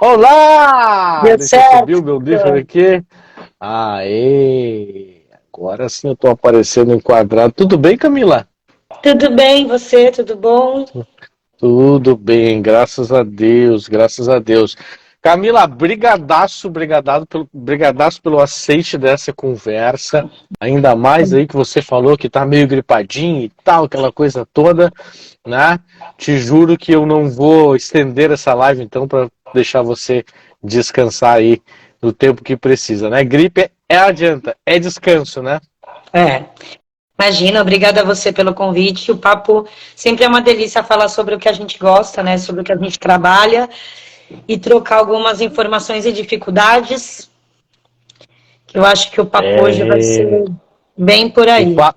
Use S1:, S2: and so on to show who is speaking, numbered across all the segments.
S1: Olá!
S2: Deu
S1: Deixa eu subir o
S2: certo?
S1: meu nível aqui. Aê! Agora sim eu tô aparecendo enquadrado. Tudo bem, Camila?
S2: Tudo bem, você? Tudo bom?
S1: Tudo bem, graças a Deus, graças a Deus. Camila, brigadaço pelo aceite dessa conversa. Ainda mais aí que você falou que tá meio gripadinho e tal, aquela coisa toda, né? Te juro que eu não vou estender essa live então para deixar você descansar aí no tempo que precisa, né? Gripe é adianta, é descanso, né?
S2: É, imagina, obrigada a você pelo convite. O papo sempre é uma delícia falar sobre o que a gente gosta, né? Sobre o que a gente trabalha e trocar algumas informações e dificuldades. Eu acho que o papo hoje vai ser
S1: É,
S2: bem por
S1: o,
S2: aí.
S1: pa...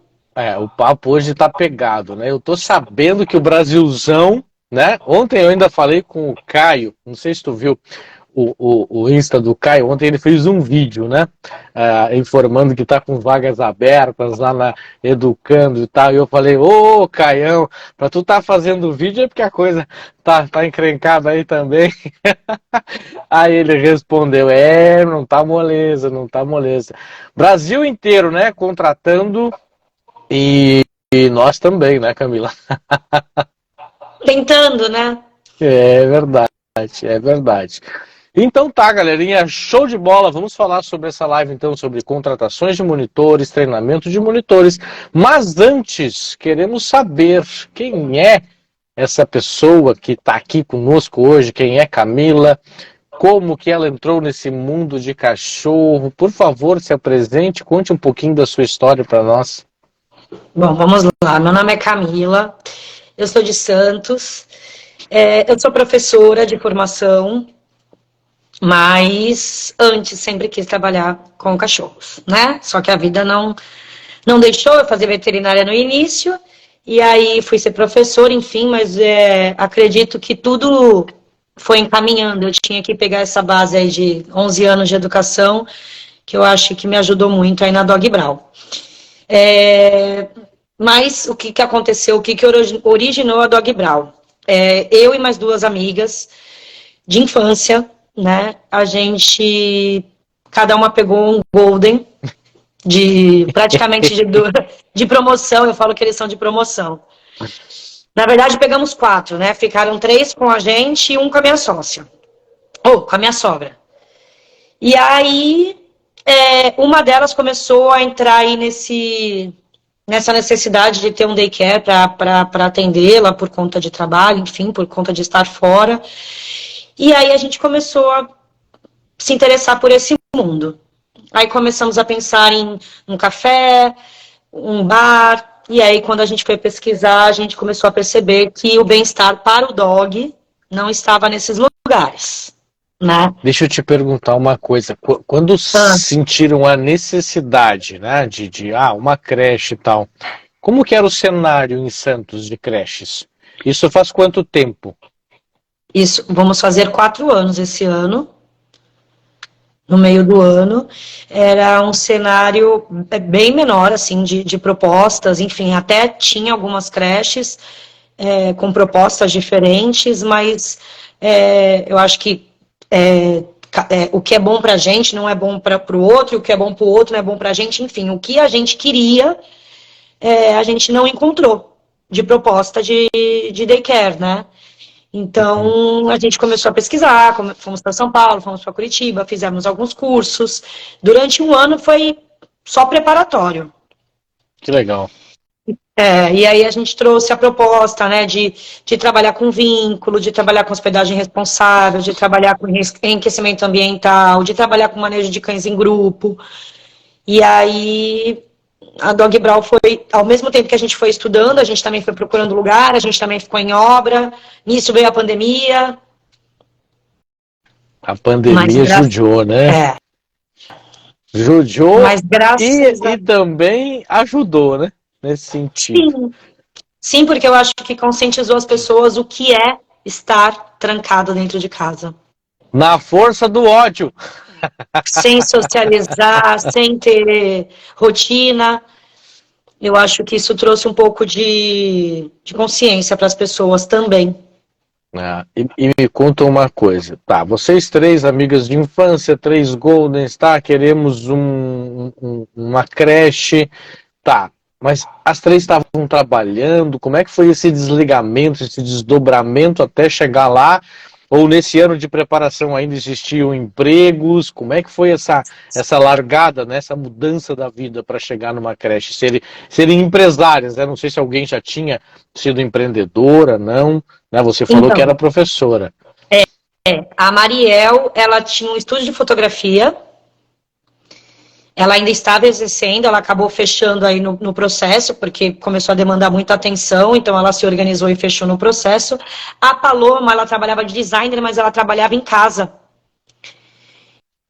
S1: o papo hoje tá pegado, né? Eu tô sabendo que o Brasilzão, né? Ontem eu ainda falei com o Caio, não sei se tu viu o Insta do Caio, ontem ele fez um vídeo, né? Informando que tá com vagas abertas lá na Educando e tal. E eu falei, ô Caião, pra tu tá fazendo vídeo é porque a coisa tá encrencada aí também. Aí ele respondeu, não tá moleza, não tá moleza. Brasil inteiro, né? Contratando e nós também, né, Camila?
S2: Tentando, né?
S1: É verdade, é verdade. Então tá, galerinha, show de bola. Vamos falar sobre essa live então, sobre contratações de monitores, treinamento de monitores. Mas antes, queremos saber quem é essa pessoa que está aqui conosco hoje, quem é Camila, como que ela entrou nesse mundo de cachorro. Por favor, se apresente, conte um pouquinho da sua história para nós.
S2: Bom, vamos lá. Meu nome é Camila, eu sou de Santos, eu sou professora de formação, mas antes sempre quis trabalhar com cachorros, né? Só que a vida não deixou eu fazer veterinária no início, e aí fui ser professora, enfim, mas acredito que tudo foi encaminhando. Eu tinha que pegar essa base aí de 11 anos de educação, que eu acho que me ajudou muito aí na Dog Brau. Mas o que aconteceu, o que originou a Dog Brau? Eu e mais duas amigas de infância, né? A gente, cada uma pegou um Golden, praticamente de promoção. Eu falo que eles são de promoção. Na verdade, pegamos 4, né? Ficaram 3 com a gente e um com a minha sócia. Ou com a minha sogra. E aí, uma delas começou a entrar aí nessa necessidade de ter um daycare para atendê-la por conta de trabalho, enfim, por conta de estar fora. E aí a gente começou a se interessar por esse mundo. Aí começamos a pensar em um café, um bar, e aí quando a gente foi pesquisar, a gente começou a perceber que o bem-estar para o dog não estava nesses lugares, né?
S1: Deixa eu te perguntar uma coisa. Quando
S2: Ah,
S1: sentiram a necessidade, né, de uma creche e tal, como que era o cenário em Santos de creches? Isso faz quanto tempo?
S2: isso, vamos fazer 4 anos esse ano, no meio do ano. Era um cenário bem menor, assim, de propostas, enfim, até tinha algumas creches com propostas diferentes, mas eu acho que o que é bom para a gente não é bom para o outro, e o que é bom para o outro não é bom para a gente, enfim, o que a gente queria, a gente não encontrou de proposta de daycare, né?
S1: Uhum.
S2: Então, a gente começou a pesquisar, fomos para São Paulo, fomos para Curitiba, fizemos alguns cursos. Durante um ano foi só preparatório.
S1: Que legal.
S2: E aí a gente trouxe a proposta, né, de trabalhar com vínculo, de trabalhar com hospedagem responsável, de trabalhar com enriquecimento ambiental, de trabalhar com manejo de cães em grupo. E aí a Dog Brau foi, ao mesmo tempo que a gente foi estudando, a gente também foi procurando lugar, a gente também ficou em obra. Nisso veio a pandemia,
S1: A
S2: mas
S1: pandemia judiou, né?
S2: é,
S1: Judiou
S2: mas graças
S1: e
S2: a
S1: também ajudou, né? Nesse sentido.
S2: sim, sim, porque eu acho que conscientizou as pessoas o que é estar trancado dentro de casa.
S1: Na força do ódio.
S2: Sem socializar, sem ter rotina. Eu acho que isso trouxe um pouco de consciência para as pessoas também.
S1: E me conta uma coisa, tá? Vocês três, amigas de infância, três Goldens, tá? Queremos uma creche, tá? Mas as três estavam trabalhando, como é que foi esse desligamento, esse desdobramento até chegar lá? Ou nesse ano de preparação ainda existiam empregos? Como é que foi essa largada, né? Essa mudança da vida para chegar numa creche? Serem empresárias, né? Não sei se alguém já tinha sido empreendedora, não, né? Você falou que era
S2: Então,
S1: professora.
S2: a Mariel, ela tinha um estúdio de fotografia, ela ainda estava exercendo, ela acabou fechando aí no processo, porque começou a demandar muita atenção, então ela se organizou e fechou no processo. A Paloma, ela trabalhava de designer, mas ela trabalhava em casa.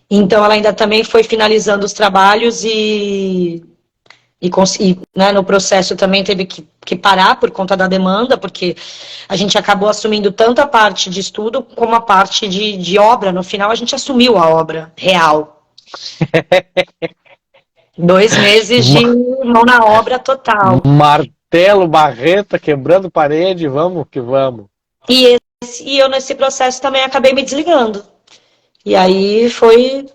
S2: Então ela ainda também foi finalizando os trabalhos e né, no processo também teve que parar por conta da demanda, porque a gente acabou assumindo tanto a parte de estudo como a parte de obra. No final a gente assumiu a obra real. 2 meses de mão na obra total.
S1: Martelo, barreta, quebrando parede, vamos que vamos.
S2: E eu nesse processo também acabei me desligando. E aí foi,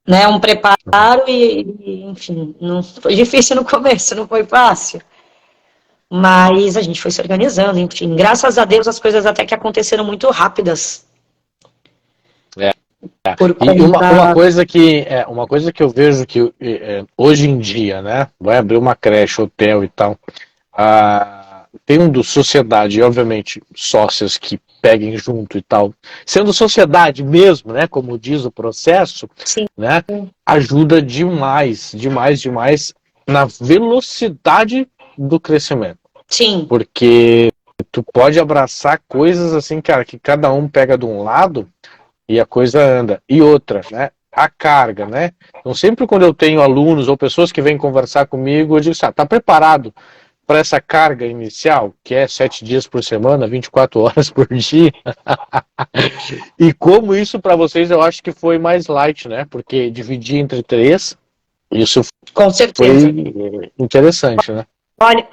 S2: né, um preparo enfim, não foi difícil no começo, não foi fácil. Mas a gente foi se organizando, enfim. Graças a Deus as coisas até que aconteceram muito rápidas. Por
S1: E uma
S2: conta...
S1: coisa que eu vejo que hoje em dia, né, vai abrir uma creche, hotel e tal, tendo sociedade e obviamente sócios que peguem junto e tal, sendo sociedade mesmo, né, como diz o processo,
S2: Sim.
S1: né, ajuda demais, demais, demais na velocidade do crescimento.
S2: Sim.
S1: Porque tu pode abraçar coisas assim, cara, que cada um pega de um lado e a coisa anda. E outra, né? A carga, né? Então, sempre quando eu tenho alunos ou pessoas que vêm conversar comigo, eu digo, tá preparado para essa carga inicial, que é 7 dias por semana, 24 horas por dia? E como isso para vocês eu acho que foi mais light, né? Porque dividir entre três, isso
S2: Com certeza.
S1: foi interessante, né?
S2: Olha,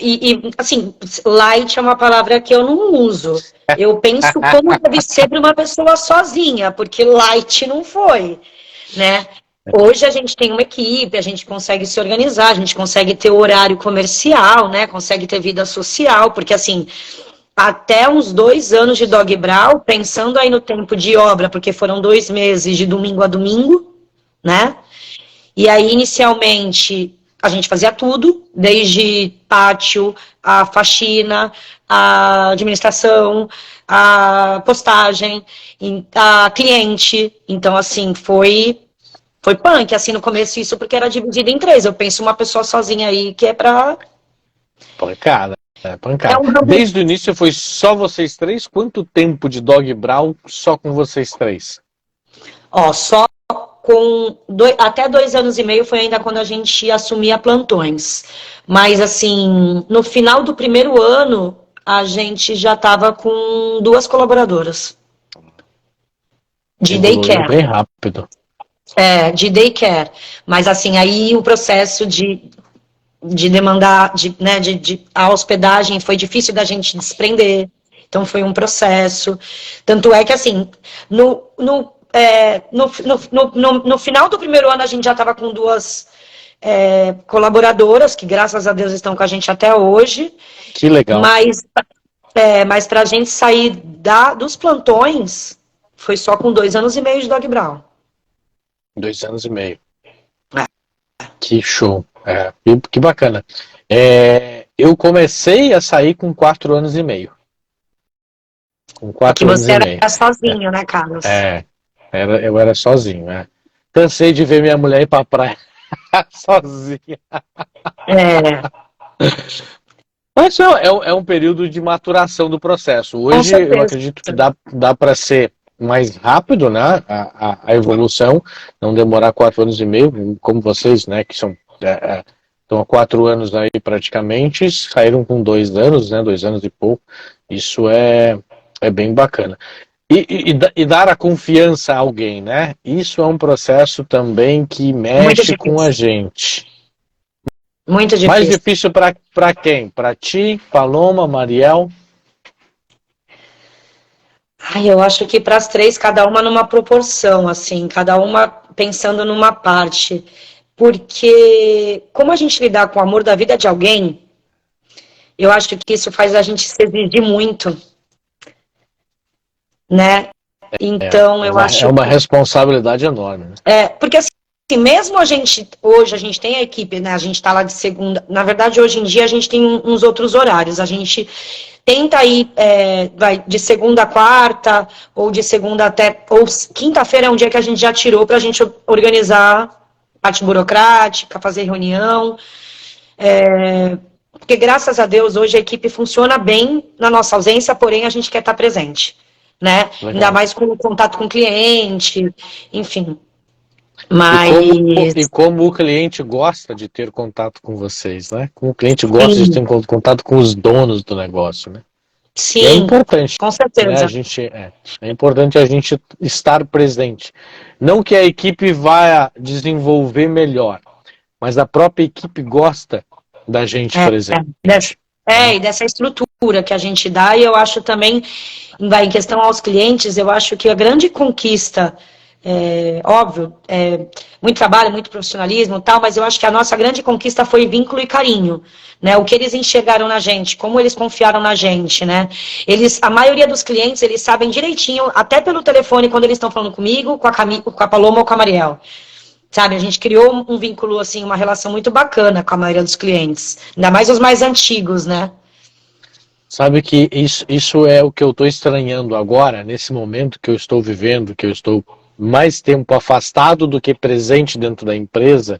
S2: assim, light é uma palavra que eu não uso. Eu penso como deve ser para uma pessoa sozinha, porque light não foi, né? Hoje a gente tem uma equipe, a gente consegue se organizar, a gente consegue ter horário comercial, né? Consegue ter vida social, porque assim, até uns 2 anos de Dog Brown, pensando aí no tempo de obra, porque foram 2 meses de domingo a domingo, né? E aí, inicialmente, a gente fazia tudo, desde pátio, a faxina, a administração, a postagem, a cliente. Então, assim, foi punk, assim, no começo isso, porque era dividido em 3. Eu penso uma pessoa sozinha aí que é pra...
S1: Pancada, pancada.
S2: um...
S1: Desde o início foi só vocês três? Quanto tempo de Dog Brown só com vocês três?
S2: Ó, só com até 2 anos e meio foi ainda quando a gente assumia plantões. Mas, assim, no final do primeiro ano, a gente já estava com 2 colaboradoras. De
S1: Evoluiu
S2: daycare.
S1: bem rápido.
S2: De daycare. Mas, assim, aí o processo de demandar, né, a hospedagem foi difícil da gente desprender. Então, foi um processo. Tanto é que, assim, no final do primeiro ano, a gente já estava com 2 colaboradoras, que graças a Deus estão com a gente até hoje.
S1: Que legal.
S2: Mas para a gente sair dos plantões, foi só com 2 anos e meio de Dog Brown.
S1: 2 anos e meio. Que show. Que bacana. Eu comecei a sair com 4 anos e meio. Com 4 anos e meio.
S2: Porque você era sozinho, né, Carlos?
S1: Eu era sozinho, né? Cansei de ver minha mulher ir pra praia sozinha. Mas é um período de maturação do processo. Hoje eu acredito que dá para ser mais rápido, né? A evolução, não demorar 4 anos e meio, como vocês, né? Que são estão há 4 anos aí praticamente, saíram com 2 anos, né? 2 anos e pouco. Isso é bem bacana. E dar a confiança a alguém, né? Isso é um processo também que mexe com a gente.
S2: Muito difícil.
S1: Mais difícil para quem? Para ti, Paloma, Mariel?
S2: Ai, eu acho que para as três, cada uma numa proporção, assim, cada uma pensando numa parte. Porque como a gente lidar com o amor da vida de alguém, eu acho que isso faz a gente se exigir muito, né? Então, eu
S1: É
S2: acho
S1: uma responsabilidade enorme, né?
S2: porque assim, mesmo a gente, hoje a gente tem a equipe, né? A gente tá lá de segunda. Na verdade, hoje em dia a gente tem uns outros horários. A gente tenta ir vai de segunda a quarta, ou de segunda até. Ou quinta-feira é um dia que a gente já tirou pra gente organizar parte burocrática, fazer reunião. Porque graças a Deus hoje a equipe funciona bem na nossa ausência, porém a gente quer estar presente, né? Ainda
S1: Legal.
S2: mais com o contato com o cliente, enfim.
S1: E
S2: Mas,
S1: como o cliente gosta de ter contato com vocês, né? Como o cliente gosta de
S2: sim,
S1: ter contato com os donos do negócio, né? E é
S2: sim,
S1: importante,
S2: com
S1: né?
S2: certeza.
S1: É importante a gente estar presente. Não que a equipe vá desenvolver melhor, mas a própria equipe gosta da gente
S2: É,
S1: presente, né?
S2: e dessa estrutura que a gente dá, e eu acho também, em questão aos clientes, eu acho que a grande conquista, óbvio, muito trabalho, muito profissionalismo e tal, mas eu acho que a nossa grande conquista foi vínculo e carinho, né? O que eles enxergaram na gente, como eles confiaram na gente, né? A maioria dos clientes, eles sabem direitinho, até pelo telefone, quando eles estão falando comigo, com a Paloma ou com a Mariel. Sabe, a gente criou um vínculo, assim, uma relação muito bacana com a maioria dos clientes. Ainda mais os mais antigos, né?
S1: Sabe que isso é o que eu estou estranhando agora, nesse momento que eu estou vivendo, que eu estou mais tempo afastado do que presente dentro da empresa,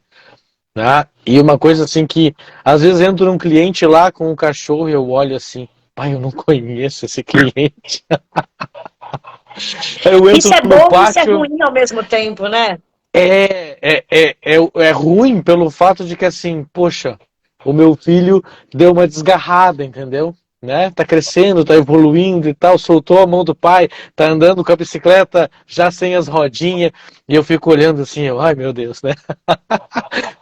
S1: né? E uma coisa assim que, às vezes entra um cliente lá com um cachorro e eu olho assim, pai, eu não conheço esse cliente. Aí eu
S2: Isso
S1: entro
S2: é
S1: no
S2: bom e isso é
S1: pátio,
S2: ruim ao mesmo tempo, né?
S1: é ruim pelo fato de que assim, poxa, o meu filho deu uma desgarrada, entendeu? Né? Tá crescendo, tá evoluindo e tal, soltou a mão do pai, tá andando com a bicicleta já sem as rodinhas, e eu fico olhando assim, ai meu Deus, né?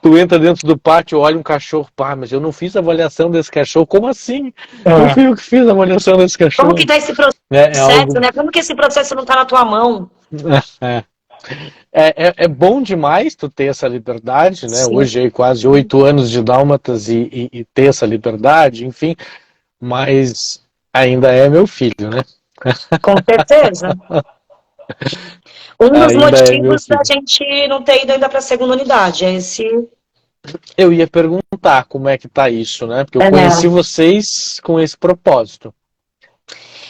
S1: Tu entra dentro do pátio, olha um cachorro, pá, mas eu não fiz a avaliação desse cachorro, como assim? Não
S2: É.
S1: fui eu que fiz a avaliação desse
S2: Como que
S1: cachorro.
S2: tá esse
S1: É
S2: processo,
S1: algo.
S2: né? Como que esse processo não tá na tua mão?
S1: É, é bom demais tu ter essa liberdade, né?
S2: Sim,
S1: Hoje, aí, quase 8 anos de dálmatas e ter essa liberdade, enfim, mas ainda é meu filho, né?
S2: com certeza. Um dos
S1: Ainda é meu
S2: motivos da
S1: filho.
S2: gente não ter ido ainda para a segunda unidade é esse.
S1: Eu ia perguntar como é que tá isso, né? Porque eu
S2: É,
S1: conheci vocês com esse propósito.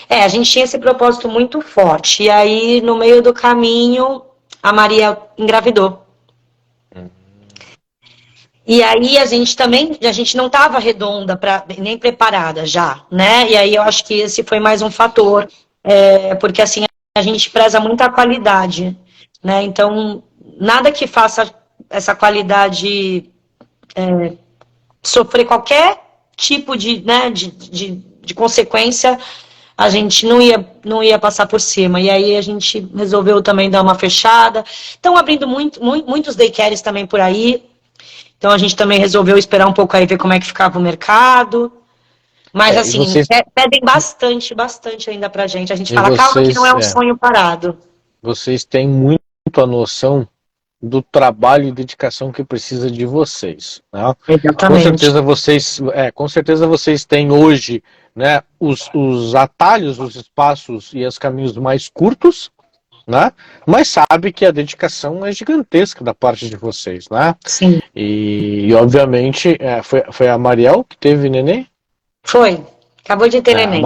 S2: a gente tinha esse propósito muito forte. E aí, no meio do caminho, a Maria engravidou. E aí a gente não estava redonda nem preparada já, né? E aí eu acho que esse foi mais um fator, porque assim a gente preza muito a qualidade, né? Então nada que faça essa qualidade sofrer qualquer tipo de, né, de consequência, a gente não ia passar por cima. E aí a gente resolveu também dar uma fechada. Estão abrindo muitos daycares também por aí. Então a gente também resolveu esperar um pouco aí ver como é que ficava o mercado. Mas
S1: E
S2: assim,
S1: vocês,
S2: pedem bastante, bastante ainda pra gente. A gente
S1: e
S2: fala, calma que não
S1: vocês,
S2: é um sonho parado.
S1: vocês têm muito a noção do trabalho e dedicação que precisa de vocês, né?
S2: Exatamente.
S1: Com certeza vocês têm hoje, né, os atalhos, os espaços e os caminhos mais curtos, né? Mas sabe que a dedicação é gigantesca da parte de vocês, né?
S2: Sim.
S1: E obviamente foi a Mariel que teve neném.
S2: Foi. Acabou de ter neném.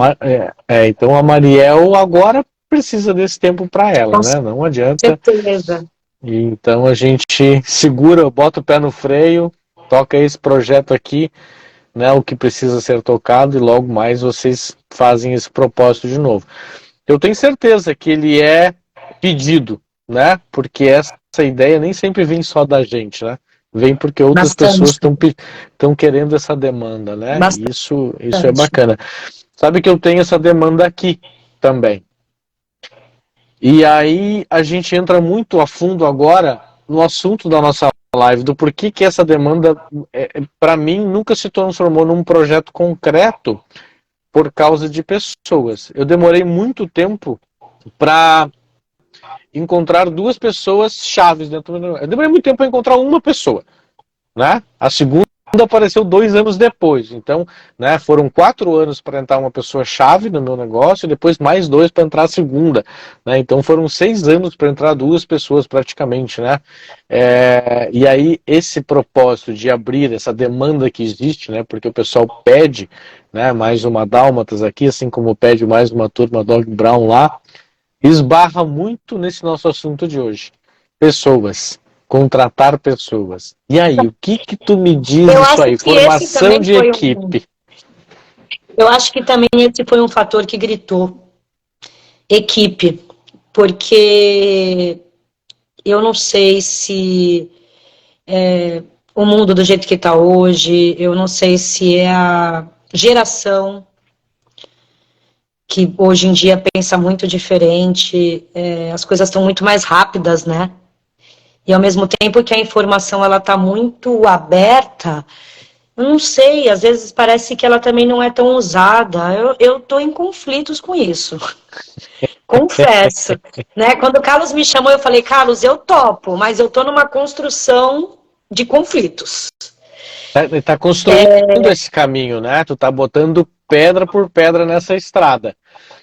S1: Então a Mariel agora precisa desse tempo para ela,
S2: Com
S1: né? Não adianta.
S2: certeza.
S1: E então a gente segura, bota o pé no freio, toca esse projeto aqui, né, o que precisa ser tocado, e logo mais vocês fazem esse propósito de novo. Eu tenho certeza que ele é pedido, né? Porque essa ideia nem sempre vem só da gente, né? Vem porque outras pessoas
S2: Bastante.
S1: estão querendo essa demanda, né? E
S2: Bastante.
S1: isso é bacana. Sabe que eu tenho essa demanda aqui também. E aí a gente entra muito a fundo agora no assunto da nossa live, do porquê que essa demanda, para mim, nunca se transformou num projeto concreto por causa de pessoas. Eu demorei muito tempo para encontrar duas pessoas chaves dentro do negócio. Eu demorei muito tempo para encontrar uma pessoa, né? A segunda apareceu 2 anos depois. Então, né, foram 4 anos para entrar uma pessoa chave no meu negócio, e depois mais 2 para entrar a segunda, né? Então foram 6 anos para entrar 2 pessoas praticamente, né? E aí esse propósito de abrir essa demanda que existe, né? Porque o pessoal pede, né, mais uma Dálmatas aqui, assim como pede mais uma turma Dog Brown lá, esbarra muito nesse nosso assunto de hoje. Pessoas. Contratar pessoas. E aí, o que tu me diz
S2: Eu
S1: disso
S2: acho
S1: aí?
S2: que esse
S1: Formação
S2: também
S1: de
S2: foi
S1: equipe.
S2: eu acho que também esse foi um fator que gritou equipe, porque eu não sei se o mundo do jeito que está hoje, eu não sei se é a geração que hoje em dia pensa muito diferente, as coisas estão muito mais rápidas, né? E ao mesmo tempo que a informação ela está muito aberta, eu não sei, às vezes parece que ela também não é tão usada. Eu tô em conflitos com isso. Confesso. Né? Quando o Carlos me chamou, eu falei, Carlos, eu topo, mas eu tô numa construção de conflitos.
S1: Tá construindo esse caminho, né? Tu tá botando pedra por pedra nessa estrada.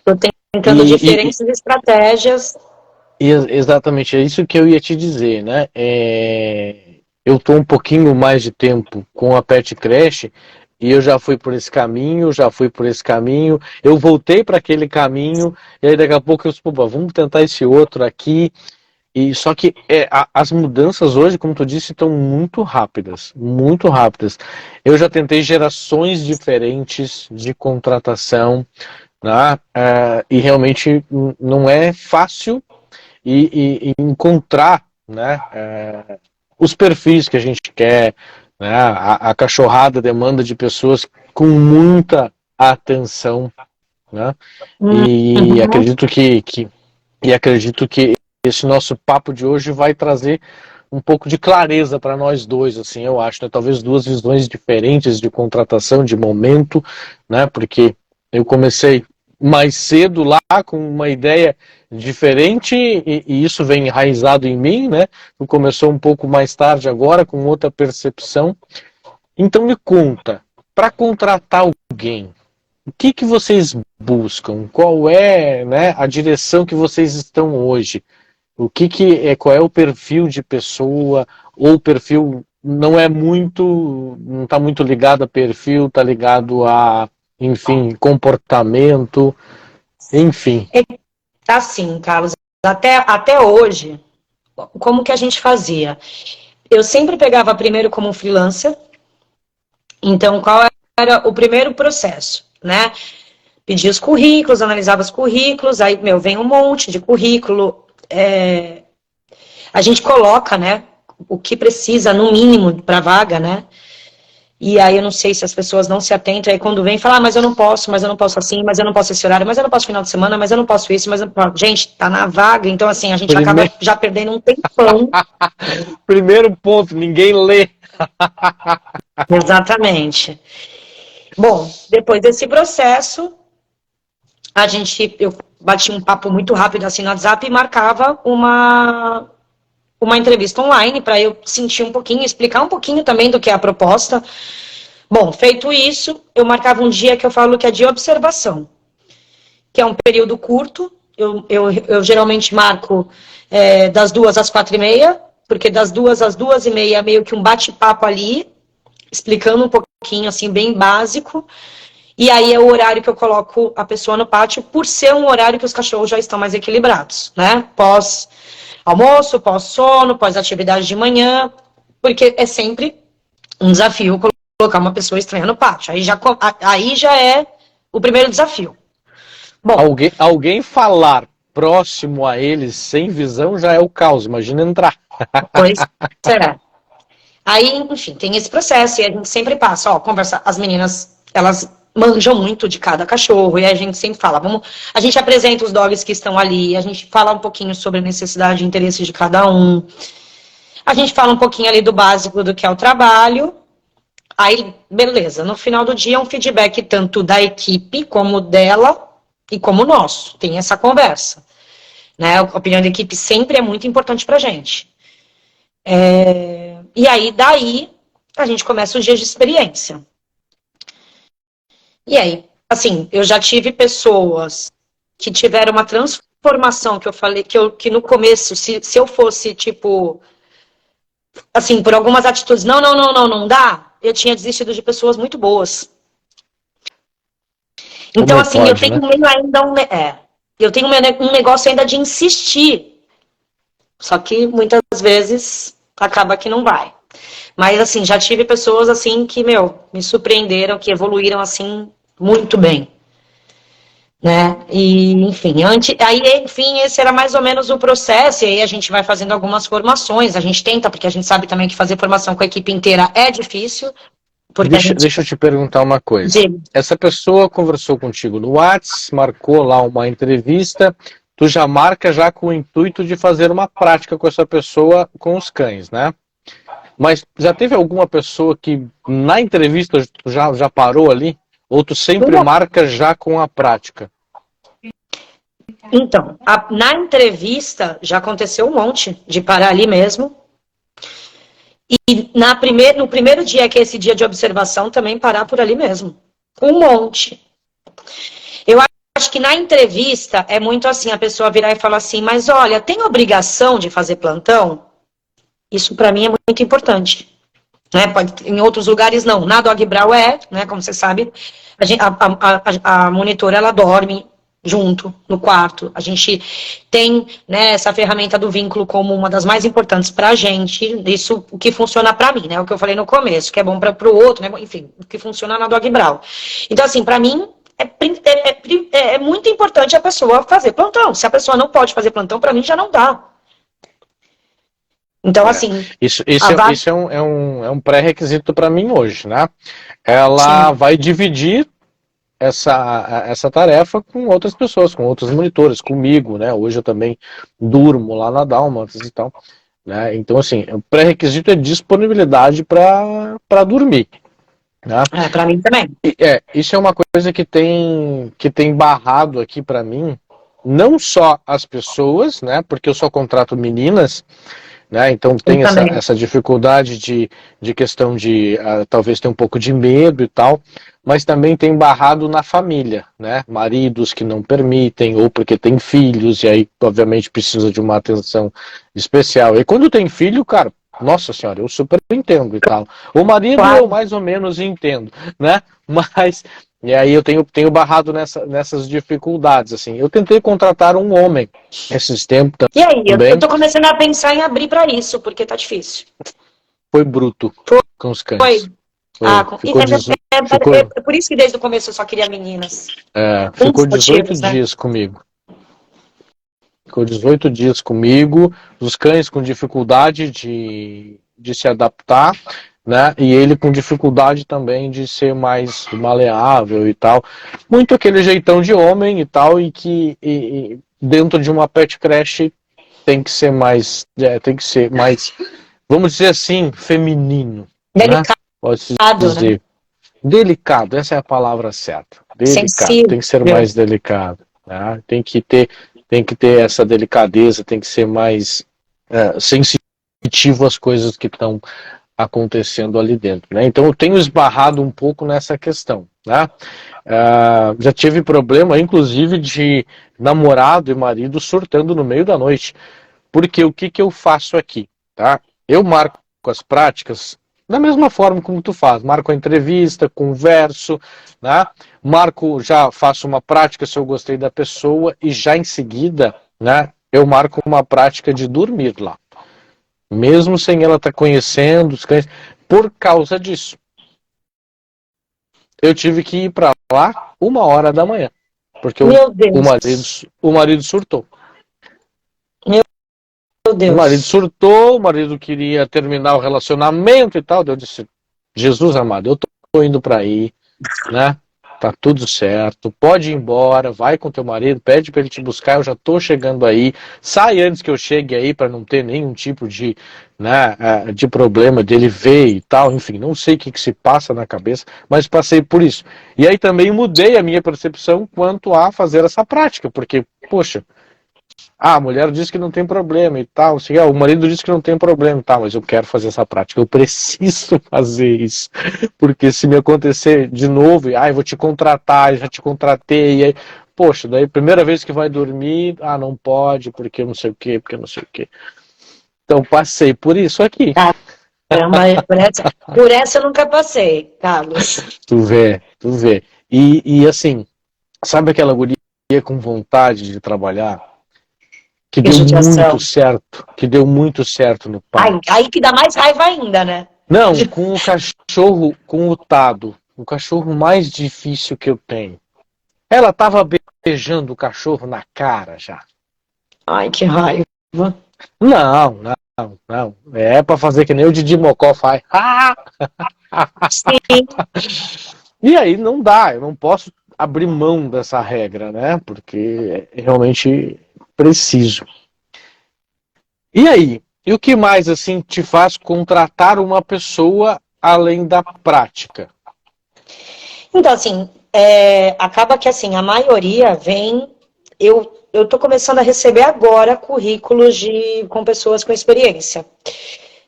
S2: Tô tentando
S1: E
S2: diferentes estratégias.
S1: exatamente, é isso que eu ia te dizer, né? Eu tô um pouquinho mais de tempo com a Pet Crash e eu já fui por esse caminho, eu voltei para aquele caminho, e aí daqui a pouco eu disse, pô, vamos tentar esse outro aqui. E só que as mudanças hoje, como tu disse, estão muito rápidas, muito rápidas. Eu já tentei gerações diferentes de contratação, né? E realmente não é fácil e encontrar, né, os perfis que a gente quer, né? A cachorrada demanda de pessoas com muita atenção, né? E
S2: Uhum.
S1: acredito que esse nosso papo de hoje vai trazer um pouco de clareza para nós dois, assim, eu acho, né? Talvez duas visões diferentes de contratação, de momento, né? Porque eu comecei mais cedo lá com uma ideia diferente e isso vem enraizado em mim, né? Tu começou um pouco mais tarde agora com outra percepção. Então me conta, para contratar alguém, o que vocês buscam? Qual é, né, a direção que vocês estão hoje? Qual é o perfil de pessoa? Ou o perfil não está muito ligado a perfil, está ligado a, enfim, comportamento, enfim.
S2: Tá assim, Carlos. Até hoje, como que a gente fazia? Eu sempre pegava primeiro como freelancer. Então, qual era o primeiro processo, né? Pedia os currículos, analisava os currículos, aí, vem um monte de currículo. A gente coloca, né, o que precisa, no mínimo, para vaga, né? E aí eu não sei se as pessoas não se atentam, aí quando vem, fala, mas eu não posso assim, mas eu não posso esse horário, mas eu não posso final de semana, mas eu não posso isso, mas eu não posso. Gente, tá na vaga, então assim, a gente acaba já perdendo um tempão.
S1: Primeiro ponto, ninguém lê.
S2: Exatamente. Bom, depois desse processo, eu bati um papo muito rápido assim no WhatsApp e marcava uma entrevista online para eu sentir um pouquinho, explicar um pouquinho também do que é a proposta. Bom, feito isso, eu marcava um dia que eu falo que é de observação, que é um período curto. Eu geralmente marco das 2 às 4h30, porque das 2 às 2h30 é meio que um bate-papo ali, explicando um pouquinho, assim, bem básico. E aí é o horário que eu coloco a pessoa no pátio, por ser um horário que os cachorros já estão mais equilibrados, né? Pós-almoço, pós-sono, pós-atividade de manhã, porque é sempre um desafio colocar uma pessoa estranha no pátio. Aí já é o primeiro desafio. Bom,
S1: alguém falar próximo a eles sem visão já é o caos, imagina entrar.
S2: Pois é. Aí, enfim, tem esse processo e a gente sempre passa, conversa, as meninas, elas manjam muito de cada cachorro e a gente sempre fala, a gente apresenta os dogs que estão ali, a gente fala um pouquinho sobre a necessidade e interesse de cada um, a gente fala um pouquinho ali do básico do que é o trabalho, aí, beleza, no final do dia é um feedback tanto da equipe como dela e como nosso, tem essa conversa. né? A opinião da equipe sempre é muito importante pra gente. E aí, daí, a gente começa os dias de experiência. E aí, assim, eu já tive pessoas que tiveram uma transformação, que eu falei, que no começo, se eu fosse, tipo, assim, por algumas atitudes, não dá, eu tinha desistido de pessoas muito boas. Então,
S1: Como
S2: assim, eu
S1: pode,
S2: tenho
S1: né?
S2: meio ainda eu tenho um negócio ainda de insistir. Só que muitas vezes acaba que não vai. Mas, assim, já tive pessoas, assim, que, me surpreenderam, que evoluíram, assim, muito bem. Né? E, enfim, enfim, esse era mais ou menos o processo, e aí a gente vai fazendo algumas formações, a gente tenta, porque a gente sabe também que fazer formação com a equipe inteira é difícil, porque a gente...
S1: Deixa eu te perguntar uma coisa. Essa pessoa conversou contigo no Whats, marcou lá uma entrevista, tu já marca já com o intuito de fazer uma prática com essa pessoa com os cães, né? Mas já teve alguma pessoa que na entrevista tu já parou ali? Ou tu sempre marca já com a prática?
S2: Então, na entrevista já aconteceu um monte de parar ali mesmo. E no primeiro dia, que é esse dia de observação, também parar por ali mesmo. Um monte. Eu acho que na entrevista é muito assim, a pessoa virar e falar assim, mas olha, tem obrigação de fazer plantão? Isso para mim é muito importante. Né? Em outros lugares não. Na Dog Brown né? Como você sabe, a monitora ela dorme junto no quarto. A gente tem, né, essa ferramenta do vínculo como uma das mais importantes para a gente. Isso o que funciona para mim, né? O que eu falei no começo, que é bom para o outro, né? Enfim, o que funciona na Dog Brown. Então, assim, para mim é muito importante a pessoa fazer plantão. Se a pessoa não pode fazer plantão, para mim já não dá. Então, assim.
S1: Isso é um pré-requisito para mim hoje, né? Ela vai dividir essa tarefa com outras pessoas, com outros monitores, comigo, né? Hoje eu também durmo lá na Dálmatas e tal, né? Então, assim, o pré-requisito é disponibilidade para dormir, né?
S2: Para mim também.
S1: Isso é uma coisa que tem barrado aqui para mim, não só as pessoas, né? Porque eu só contrato meninas, né? Então tem essa dificuldade de questão de talvez ter um pouco de medo e tal, mas também tem barrado na família, né? Maridos que não permitem, ou porque tem filhos, e aí obviamente precisa de uma atenção especial. E quando tem filho, cara, nossa senhora, eu super entendo e tal. O marido eu mais ou menos entendo, né? Mas... E aí eu tenho barrado nessas dificuldades, assim. Eu tentei contratar um homem esses tempos
S2: também. E aí,
S1: também.
S2: eu tô começando a pensar em abrir para isso, porque tá difícil.
S1: Foi bruto com os cães.
S2: Foi.
S1: Ficou...
S2: É por isso que desde o começo eu só queria meninas.
S1: Ficou 18 dias comigo. Ficou 18 dias comigo, os cães com dificuldade de se adaptar, né? E ele com dificuldade também de ser mais maleável e tal. Muito aquele jeitão de homem e tal, e que dentro de uma pet creche tem que ser mais, vamos dizer assim, feminino.
S2: Delicado,
S1: né? Pode
S2: dizer.
S1: Né? Delicado, essa é a palavra certa. Delicado, sensível. Tem que ser mais delicado. Né? Tem que ter essa delicadeza, tem que ser mais sensitivo às coisas que estão acontecendo ali dentro. Né? Então eu tenho esbarrado um pouco nessa questão. Né? Já tive problema, inclusive, de namorado e marido surtando no meio da noite. Porque o que eu faço aqui? Tá? Eu marco as práticas da mesma forma como tu faz. Marco a entrevista, converso, né? Já faço uma prática se eu gostei da pessoa e já em seguida, né, eu marco uma prática de dormir lá. Mesmo sem ela estar conhecendo os cães, por causa disso. Eu tive que ir para lá 1h da manhã. Porque o marido surtou.
S2: Meu Deus.
S1: O marido surtou, o marido queria terminar o relacionamento e tal. Eu disse, Jesus amado, eu tô indo para aí, né? Tá tudo certo, pode ir embora, vai com teu marido, pede para ele te buscar, eu já tô chegando aí, sai antes que eu chegue aí para não ter nenhum tipo de, né, de problema dele ver e tal, enfim, não sei o que se passa na cabeça, mas passei por isso. E aí também mudei a minha percepção quanto a fazer essa prática, porque, poxa, Ah, a mulher diz que não tem problema e tal. Assim, o marido diz que não tem problema e tal, mas eu quero fazer essa prática. Eu preciso fazer isso. Porque se me acontecer de novo, eu vou te contratar, já te contratei. E aí, poxa, daí primeira vez que vai dormir, não pode, porque não sei o quê, porque não sei o quê. Então passei por isso aqui.
S2: Caramba, por essa eu nunca passei, Carlos.
S1: Tu vê, tu vê. E assim, sabe aquela guria com vontade de trabalhar? Que
S2: Que
S1: deu
S2: judiação.
S1: muito certo no
S2: Ai,
S1: pátio.
S2: aí que dá mais raiva ainda, né?
S1: Não, com o cachorro, com o Tado, o cachorro mais difícil que eu tenho. Ela tava beijando o cachorro na cara já.
S2: Ai, que raiva.
S1: Não, não, não. É pra fazer que nem o Didi Mocó faz.
S2: Sim.
S1: E aí não dá, eu não posso abrir mão dessa regra, né? Porque é realmente preciso. E aí? E o que mais assim te faz contratar uma pessoa além da prática?
S2: Então, assim, acaba que assim, a maioria vem. Eu tô começando a receber agora currículos com pessoas com experiência.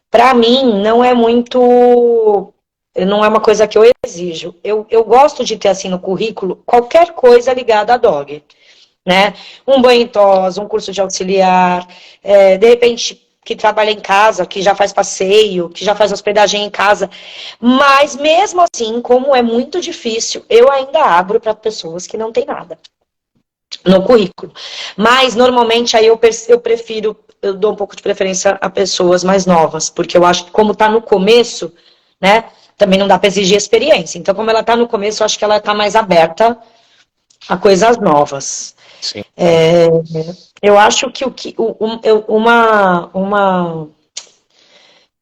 S2: Para mim, não é muito. Não é uma coisa que eu exijo. Eu gosto de ter assim no currículo qualquer coisa ligada a dog, né? Um banho em tosa, um curso de auxiliar, de repente que trabalha em casa, que já faz passeio, que já faz hospedagem em casa. Mas mesmo assim, como é muito difícil, eu ainda abro para pessoas que não têm nada no currículo. Mas normalmente aí eu prefiro, eu dou um pouco de preferência a pessoas mais novas, porque eu acho que como está no começo, né? Também não dá para exigir experiência. Então, como ela está no começo, eu acho que ela está mais aberta a coisas novas.
S1: Sim.
S2: Eu acho que como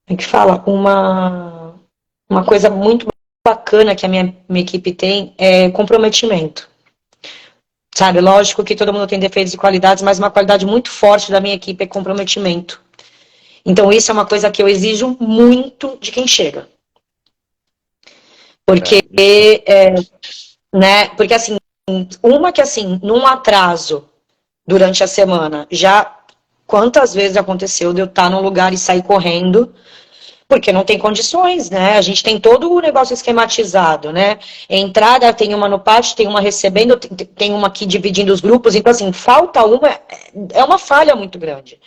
S2: é que fala? Uma coisa muito bacana que a minha equipe tem é comprometimento. Sabe, lógico que todo mundo tem defeitos e qualidades, mas uma qualidade muito forte da minha equipe é comprometimento. Então, isso é uma coisa que eu exijo muito de quem chega. Porque, né, porque assim, uma que assim, num atraso durante a semana, já quantas vezes aconteceu de eu estar num lugar e sair correndo, porque não tem condições, né? A gente tem todo o negócio esquematizado, né? Entrada, tem uma no pátio, tem uma recebendo, tem uma aqui dividindo os grupos, então assim, falta uma, é uma falha muito grande.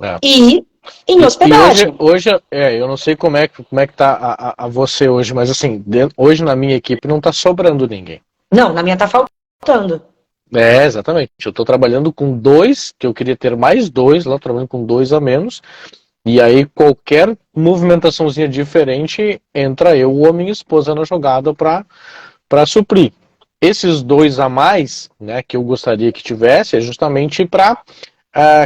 S1: É.
S2: E em hospedagem.
S1: Hoje eu não sei como é que tá a você hoje, mas assim, hoje na minha equipe não tá sobrando ninguém.
S2: Não, na minha tá faltando.
S1: É, exatamente. Eu tô trabalhando com dois, que eu queria ter mais dois, lá trabalhando com dois a menos. E aí qualquer movimentaçãozinha diferente, entra eu ou a minha esposa na jogada para suprir. Esses dois a mais, né, que eu gostaria que tivesse, é justamente para,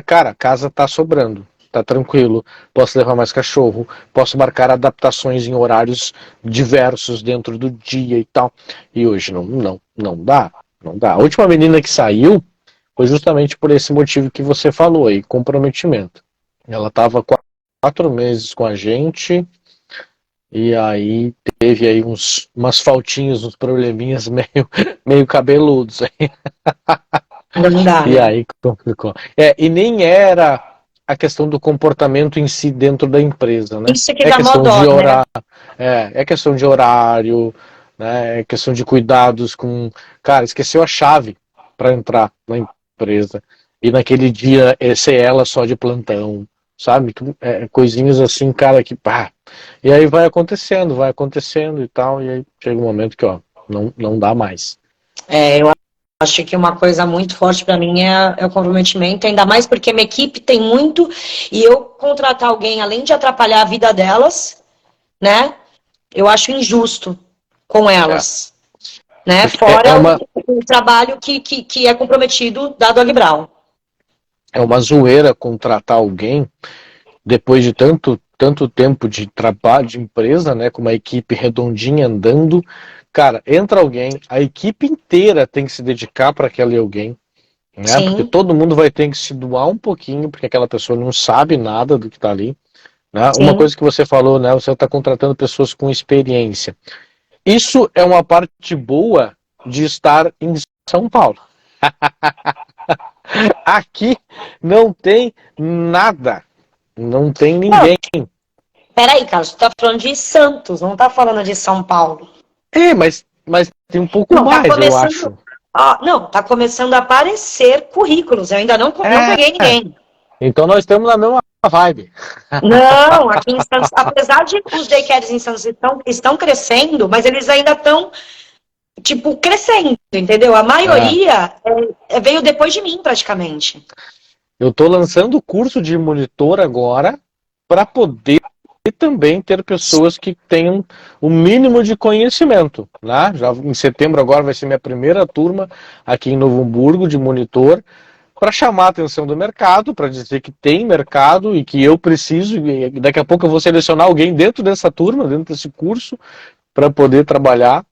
S1: cara, a casa tá sobrando, tá tranquilo, posso levar mais cachorro, posso marcar adaptações em horários diversos dentro do dia e tal. E hoje não dá, não dá. A última menina que saiu foi justamente por esse motivo que você falou aí, comprometimento. Ela estava 4 meses com a gente e aí teve aí umas faltinhas, uns probleminhas meio cabeludos aí.
S2: Não dá,
S1: E
S2: né?
S1: aí complicou. E nem era a questão do comportamento em si dentro da empresa, né?
S2: Isso que
S1: É
S2: dá mó
S1: questão
S2: dó,
S1: de
S2: né?
S1: horário, é questão de horário, né? É questão de cuidados com. Cara, esqueceu a chave para entrar na empresa. E naquele dia ser ela só de plantão, sabe? Coisinhas assim, cara, que pá. E aí vai acontecendo e tal, e aí chega um momento que, ó, não dá mais.
S2: Eu acho que uma coisa muito forte para mim é o comprometimento, ainda mais porque minha equipe tem muito, e eu contratar alguém, além de atrapalhar a vida delas, né? Eu acho injusto com
S1: É.
S2: elas, né?
S1: Porque é
S2: Fora
S1: uma,
S2: o trabalho que é comprometido da Dog Brown.
S1: é uma zoeira contratar alguém depois de tanto tempo de trabalho, de empresa, né, com uma equipe redondinha andando. Cara, entra alguém, a equipe inteira tem que se dedicar para aquele alguém, né, porque
S2: Sim,
S1: todo mundo vai ter que se doar um pouquinho, porque aquela pessoa não sabe nada do que está ali. Né? Uma
S2: sim.
S1: coisa que você falou, né, você está contratando pessoas com experiência. Isso é uma parte boa de estar em São Paulo. Aqui não tem nada. Não tem ninguém.
S2: Peraí, Carlos, tu tá falando de Santos, não tá falando de São Paulo.
S1: Mas tem um pouco
S2: Não, tá
S1: mais, eu
S2: começando.
S1: acho.
S2: Não, tá começando a aparecer currículos. Eu ainda não
S1: É,
S2: peguei ninguém.
S1: então nós estamos na mesma vibe.
S2: Não, aqui em Santos, apesar de os daycares em Santos estão crescendo, mas eles ainda estão, tipo, crescendo, entendeu? A
S1: É,
S2: maioria veio depois de mim, praticamente.
S1: eu estou lançando o curso de monitor agora para poder também ter pessoas que tenham o mínimo de conhecimento, né? Já em setembro agora vai ser minha primeira turma aqui em Novo Hamburgo de monitor para chamar a atenção do mercado, para dizer que tem mercado e que eu preciso, e daqui a pouco eu vou selecionar alguém dentro dessa turma, dentro desse curso, para poder trabalhar,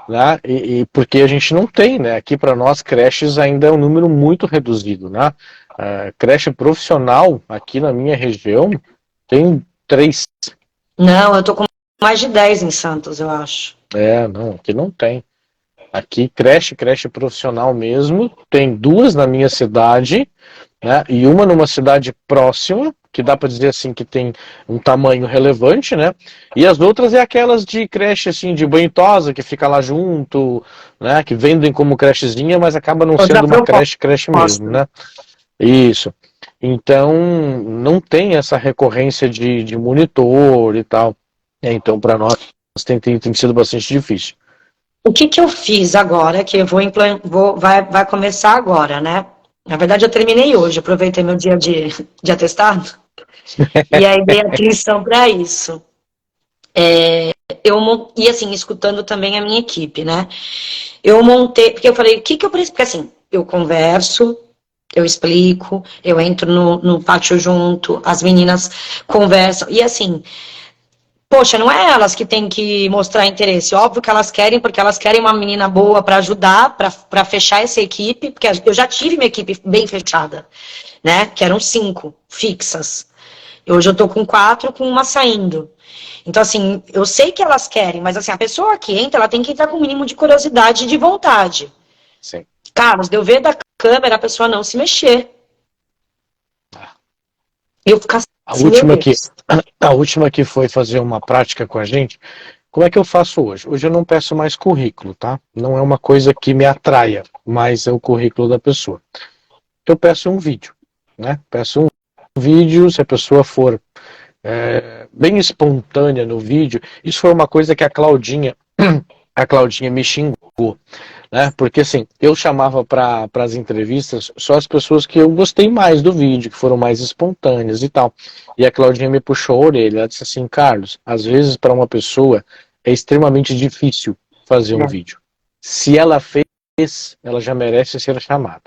S1: né? E porque a gente não tem, né? Aqui para nós creches ainda é um número muito reduzido, né? Creche profissional aqui na minha região tem 3.
S2: Não, eu tô com mais de 10 em Santos, eu acho.
S1: Não, aqui não tem. Aqui, creche profissional mesmo, tem 2 na minha cidade, né? E uma numa cidade próxima, que dá para dizer assim que tem um tamanho relevante, né? E as outras é aquelas de creche assim de banho e tosa, que fica lá junto, né? Que vendem como crechezinha, mas acaba não
S2: Outra
S1: sendo uma creche mesmo,
S2: proposta.
S1: né? Isso. Então, não tem essa recorrência de monitor e tal. Então, para nós tem sido bastante difícil.
S2: O que eu fiz agora, que eu vai começar agora, né? Na verdade, eu terminei hoje, aproveitei meu dia de atestado, e aí dei atenção para isso. E assim, escutando também a minha equipe, né? Eu montei, porque eu falei, o que eu preciso? Porque assim, eu converso, eu explico, eu entro no pátio junto, as meninas conversam, e assim, poxa, não é elas que têm que mostrar interesse. Óbvio que elas querem, porque elas querem uma menina boa para ajudar, para fechar essa equipe, porque eu já tive minha equipe bem fechada, né? Que eram 5 fixas. Hoje eu tô com 4, com uma saindo. Então, assim, eu sei que elas querem, mas assim, a pessoa que entra, ela tem que entrar com o mínimo de curiosidade e de vontade.
S1: Sim.
S2: Carlos, deu ver da câmera a pessoa não se mexer. Eu ficar
S1: A
S2: assim, meu
S1: última que,
S2: Deus.
S1: a última que foi fazer uma prática com a gente, como é que eu faço hoje? Hoje eu não peço mais currículo, tá? Não é uma coisa que me atraia, mas é o currículo da pessoa. Eu peço um vídeo, né? Peço um vídeo, se a pessoa for bem espontânea no vídeo. Isso foi uma coisa que a Claudinha me xingou, né? Porque assim, eu chamava para as entrevistas só as pessoas que eu gostei mais do vídeo, que foram mais espontâneas e tal. E a Claudinha me puxou a orelha, ela disse assim, Carlos, às vezes para uma pessoa é extremamente difícil fazer um vídeo. Se ela fez, ela já merece ser chamada,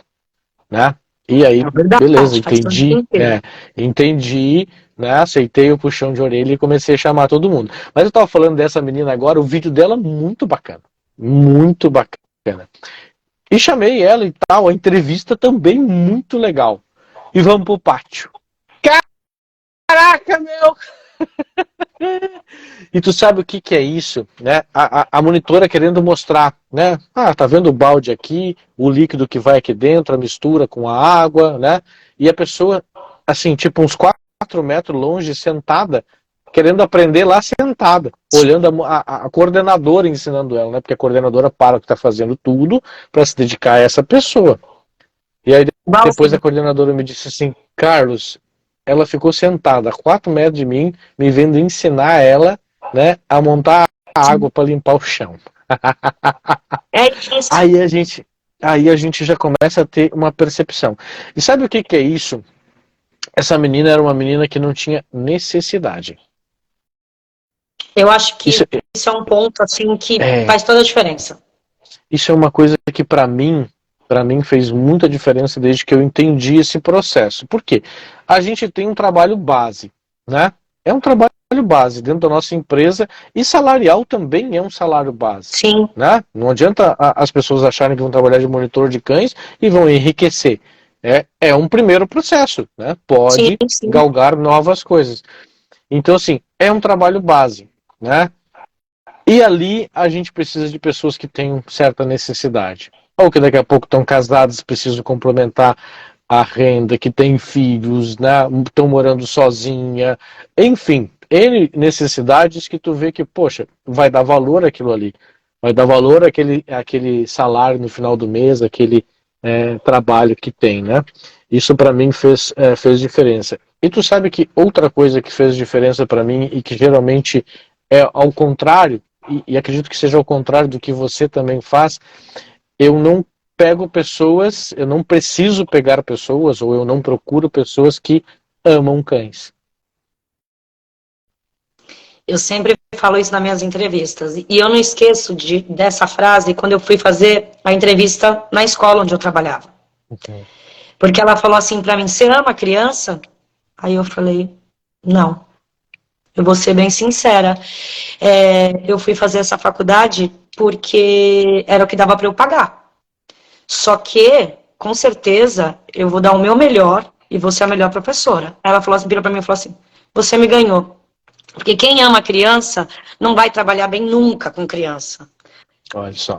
S1: né? E aí,
S2: É verdade,
S1: beleza,
S2: faz todo
S1: entendi,
S2: sentido.
S1: entendi, né? Aceitei o puxão de orelha e comecei a chamar todo mundo. Mas eu tava falando dessa menina agora, o vídeo dela muito bacana, muito bacana. E chamei ela e tal, a entrevista também muito legal. E vamos pro pátio. Caraca, meu! E tu sabe o que que é isso, né? A monitora querendo mostrar, né? Ah, tá vendo o balde aqui, o líquido que vai aqui dentro, a mistura com a água, né? E a pessoa, assim, tipo uns 4 metros longe, sentada, querendo aprender lá sentada, olhando a coordenadora ensinando ela, né? Porque a coordenadora para o que está fazendo tudo para se dedicar a essa pessoa. E aí depois a coordenadora me disse assim, Carlos, ela ficou sentada a 4 metros de mim, me vendo ensinar ela, né, a montar a água para limpar o chão.
S2: É isso.
S1: Aí a gente já começa a ter uma percepção. E sabe o que que é isso? Essa menina era uma menina que não tinha necessidade.
S2: Eu acho que
S1: Isso,
S2: isso é um ponto assim que
S1: é,
S2: faz toda a diferença.
S1: isso é uma coisa que para mim fez muita diferença desde que eu entendi esse processo. Por quê? A gente tem um trabalho base, né? É um trabalho base dentro da nossa empresa e salarial também é um salário base,
S2: Sim,
S1: né? Não adianta as pessoas acharem que vão trabalhar de monitor de cães e vão enriquecer. É um primeiro processo, né?
S2: sim,
S1: Pode
S2: sim.
S1: galgar novas coisas. Então, assim, é um trabalho base, né? E ali a gente precisa de pessoas que tenham certa necessidade. Ou que daqui a pouco estão casadas, precisam complementar a renda, que tem filhos, né, estão morando sozinha, enfim, N necessidades que tu vê que, poxa, vai dar valor àquilo ali, vai dar valor àquele salário no final do mês, aquele trabalho que tem, né? Isso para mim fez diferença. E tu sabe que outra coisa que fez diferença para mim e que geralmente é ao contrário, e acredito que seja ao contrário do que você também faz, eu não pego pessoas, eu não preciso pegar pessoas, ou eu não procuro pessoas que amam cães.
S2: Eu sempre falo isso nas minhas entrevistas. E eu não esqueço dessa frase quando eu fui fazer a entrevista na escola onde eu trabalhava.
S1: Okay.
S2: Porque ela falou assim pra mim, você ama criança? Aí eu falei, não. Eu vou ser bem sincera. Eu fui fazer essa faculdade porque era o que dava para eu pagar. Só que, com certeza, eu vou dar o meu melhor e vou ser a melhor professora. Ela falou assim, virou para mim e falou assim, você me ganhou. Porque quem ama criança não vai trabalhar bem nunca com criança.
S1: Olha só.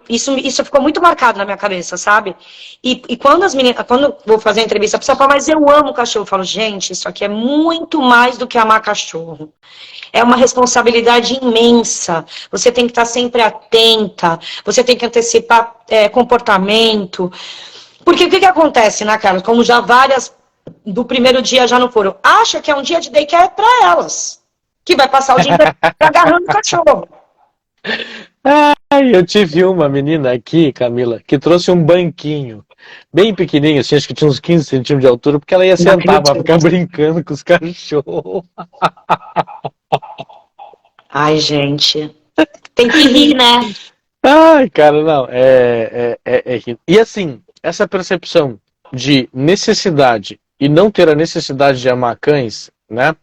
S2: Isso ficou muito marcado na minha cabeça, sabe? E quando as meninas, quando vou fazer a entrevista, a pessoa fala, mas eu amo cachorro. Eu falo, gente, isso aqui é muito mais do que amar cachorro. É uma responsabilidade imensa. Você tem que estar sempre atenta, você tem que antecipar comportamento. Porque o que acontece, né, Carlos? Como já várias do primeiro dia já não foram. Acha que é um dia de daycare para elas. Que vai passar o dia inteiro agarrando o cachorro.
S1: Eu tive uma menina aqui, Camila, que trouxe um banquinho bem pequenininho, assim, acho que tinha uns 15 centímetros de altura, porque ela ia sentar para ficar brincando com os cachorros.
S2: Ai, gente. Tem que rir, né?
S1: Ai, cara, não, E assim, essa percepção de necessidade e não ter a necessidade de amar cães, né?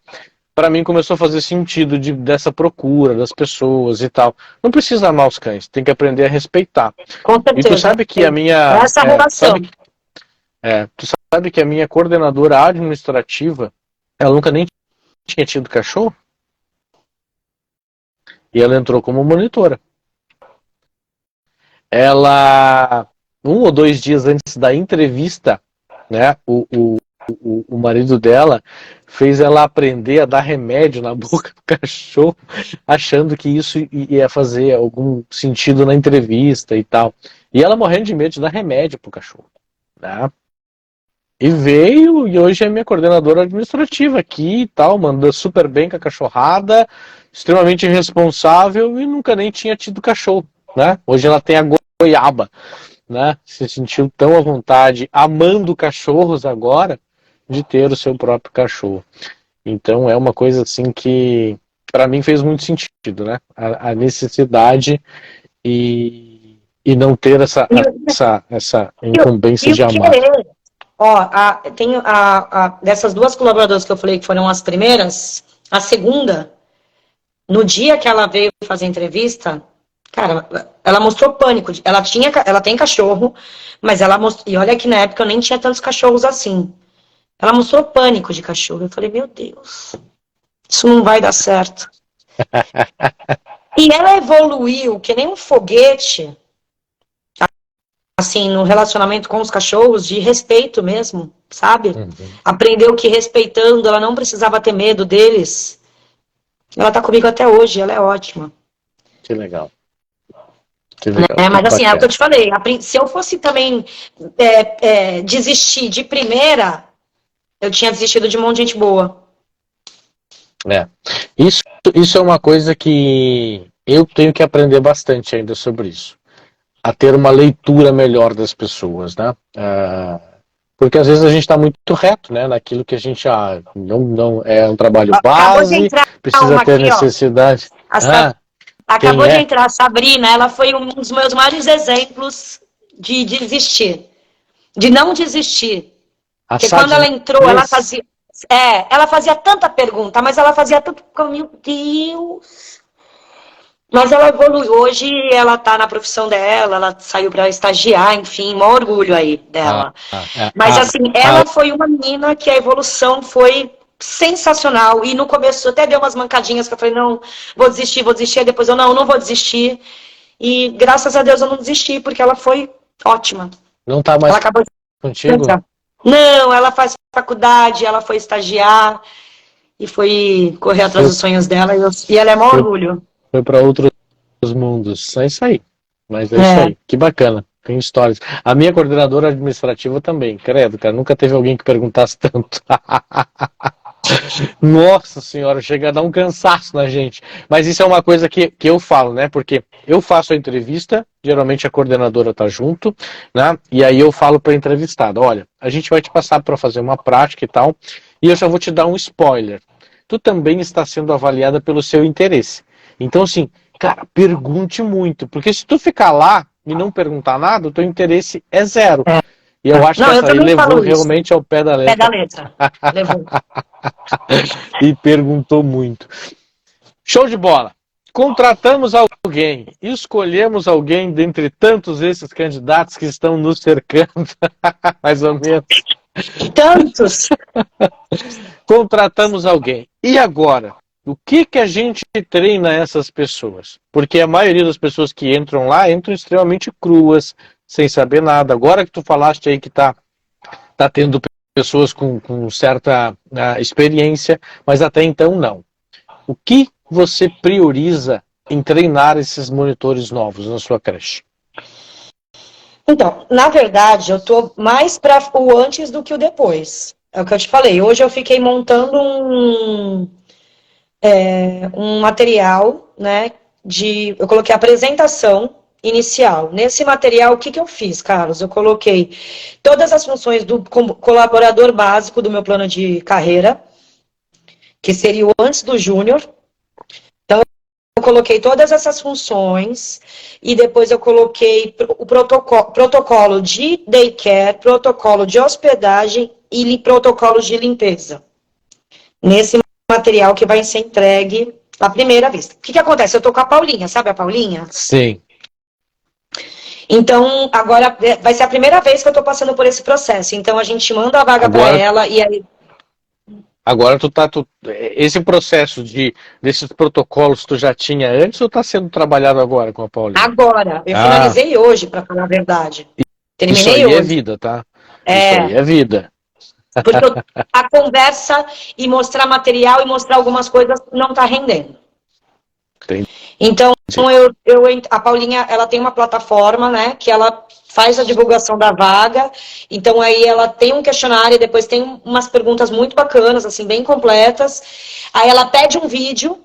S1: Para mim começou a fazer sentido dessa procura das pessoas e tal. Não precisa amar os cães, tem que aprender a respeitar.
S2: Com certeza.
S1: E tu sabe que a minha...
S2: Essa relação.
S1: Tu sabe que a minha coordenadora administrativa, ela nunca nem tinha tido cachorro? E ela entrou como monitora. Ela, 1 ou 2 dias antes da entrevista, né, o marido dela fez ela aprender a dar remédio na boca do cachorro, achando que isso ia fazer algum sentido na entrevista e tal. E ela morrendo de medo de dar remédio pro cachorro, né? E veio, e hoje é minha coordenadora administrativa aqui e tal, manda super bem com a cachorrada, extremamente responsável e nunca nem tinha tido cachorro, né? Hoje ela tem a goiaba, né? Se sentiu tão à vontade, amando cachorros agora, de ter o seu próprio cachorro. Então é uma coisa assim que para mim fez muito sentido, né? A necessidade e não ter essa incumbência de amar.
S2: Ó, tem dessas 2 colaboradoras que eu falei que foram as primeiras, a segunda, no dia que ela veio fazer a entrevista, cara, ela mostrou pânico. Ela tem cachorro, mas ela mostrou. E olha que na época eu nem tinha tantos cachorros assim. Ela mostrou pânico de cachorro. Eu falei, meu Deus, isso não vai dar certo. E ela evoluiu que nem um foguete, assim, no relacionamento com os cachorros, de respeito mesmo, sabe? Uhum. Aprendeu que respeitando, ela não precisava ter medo deles. Ela tá comigo até hoje, ela é ótima.
S1: Que legal.
S2: Mas assim, é o que eu te falei, se eu fosse também desistir de primeira, eu tinha desistido de um monte de gente boa.
S1: Isso é uma coisa que eu tenho que aprender bastante ainda sobre isso. A ter uma leitura melhor das pessoas, né? Porque às vezes a gente está muito reto, né? Naquilo que a gente não é um trabalho base, precisa ter necessidade.
S2: Acabou de entrar a Sabrina, ela foi um dos meus maiores exemplos de desistir. De não desistir. Porque quando ela entrou, ela fazia tanta pergunta, mas ela fazia tanto. Meu Deus! Mas ela evoluiu. Hoje ela tá na profissão dela, ela saiu para estagiar, enfim, maior orgulho aí dela. Mas assim, ela foi uma menina que a evolução foi sensacional. E no começo até deu umas mancadinhas que eu falei, não, vou desistir. Aí depois eu não vou desistir. E graças a Deus eu não desisti, porque ela foi ótima.
S1: Não tá mais contigo?
S2: Não, ela faz faculdade, ela foi estagiar e foi correr atrás dos sonhos dela e ela é maior orgulho.
S1: Foi para outros mundos. É isso aí. Mas é isso aí. Que bacana. Tem histórias. A minha coordenadora administrativa também. Credo, cara. Nunca teve alguém que perguntasse tanto. Nossa senhora, chega a dar um cansaço na gente. Mas isso é uma coisa que eu falo, né? Porque eu faço a entrevista, geralmente a coordenadora tá junto, né? E aí eu falo para a entrevistada, olha, a gente vai te passar para fazer uma prática e tal, e eu já vou te dar um spoiler. Tu também está sendo avaliada pelo seu interesse. Então, assim, cara, pergunte muito, porque se tu ficar lá e não perguntar nada, o teu interesse é zero. E eu acho que essa aí levou realmente ao pé da letra.
S2: Pé da letra. Levou.
S1: E perguntou muito. Show de bola. Contratamos alguém, escolhemos alguém dentre tantos esses candidatos que estão nos cercando, mais ou menos.
S2: Tantos.
S1: Contratamos alguém. E agora? O que a gente treina essas pessoas? Porque a maioria das pessoas que entram lá, entram extremamente cruas, sem saber nada. Agora que tu falaste aí que tá tendo pessoas com certa experiência, mas até então não. O que você prioriza em treinar esses monitores novos na sua creche?
S2: Então, na verdade, eu tô mais para o antes do que o depois. É o que eu te falei. Hoje eu fiquei montando um material, né? Eu coloquei a apresentação inicial. Nesse material, o que eu fiz, Carlos? Eu coloquei todas as funções do colaborador básico do meu plano de carreira, que seria o antes do júnior. Então, eu coloquei todas essas funções e depois eu coloquei o protocolo de daycare, protocolo de hospedagem e protocolo de limpeza. Nesse material que vai ser entregue à primeira vista. O que acontece? Eu tô com a Paulinha, sabe a Paulinha?
S1: Sim.
S2: Então, agora vai ser a primeira vez que eu tô passando por esse processo. Então, a gente manda a vaga para ela e aí...
S1: Agora esse processo desses protocolos tu já tinha antes ou está sendo trabalhado agora com a Paulinha?
S2: Agora, eu finalizei hoje, para falar a verdade. Terminei
S1: isso aí
S2: hoje.
S1: É vida, tá? Isso aí é vida.
S2: Porque a conversa e mostrar material e mostrar algumas coisas não está rendendo.
S1: Entendi.
S2: Então, a Paulinha, ela tem uma plataforma, né, que ela faz a divulgação da vaga, então aí ela tem um questionário, depois tem umas perguntas muito bacanas, assim, bem completas, aí ela pede um vídeo.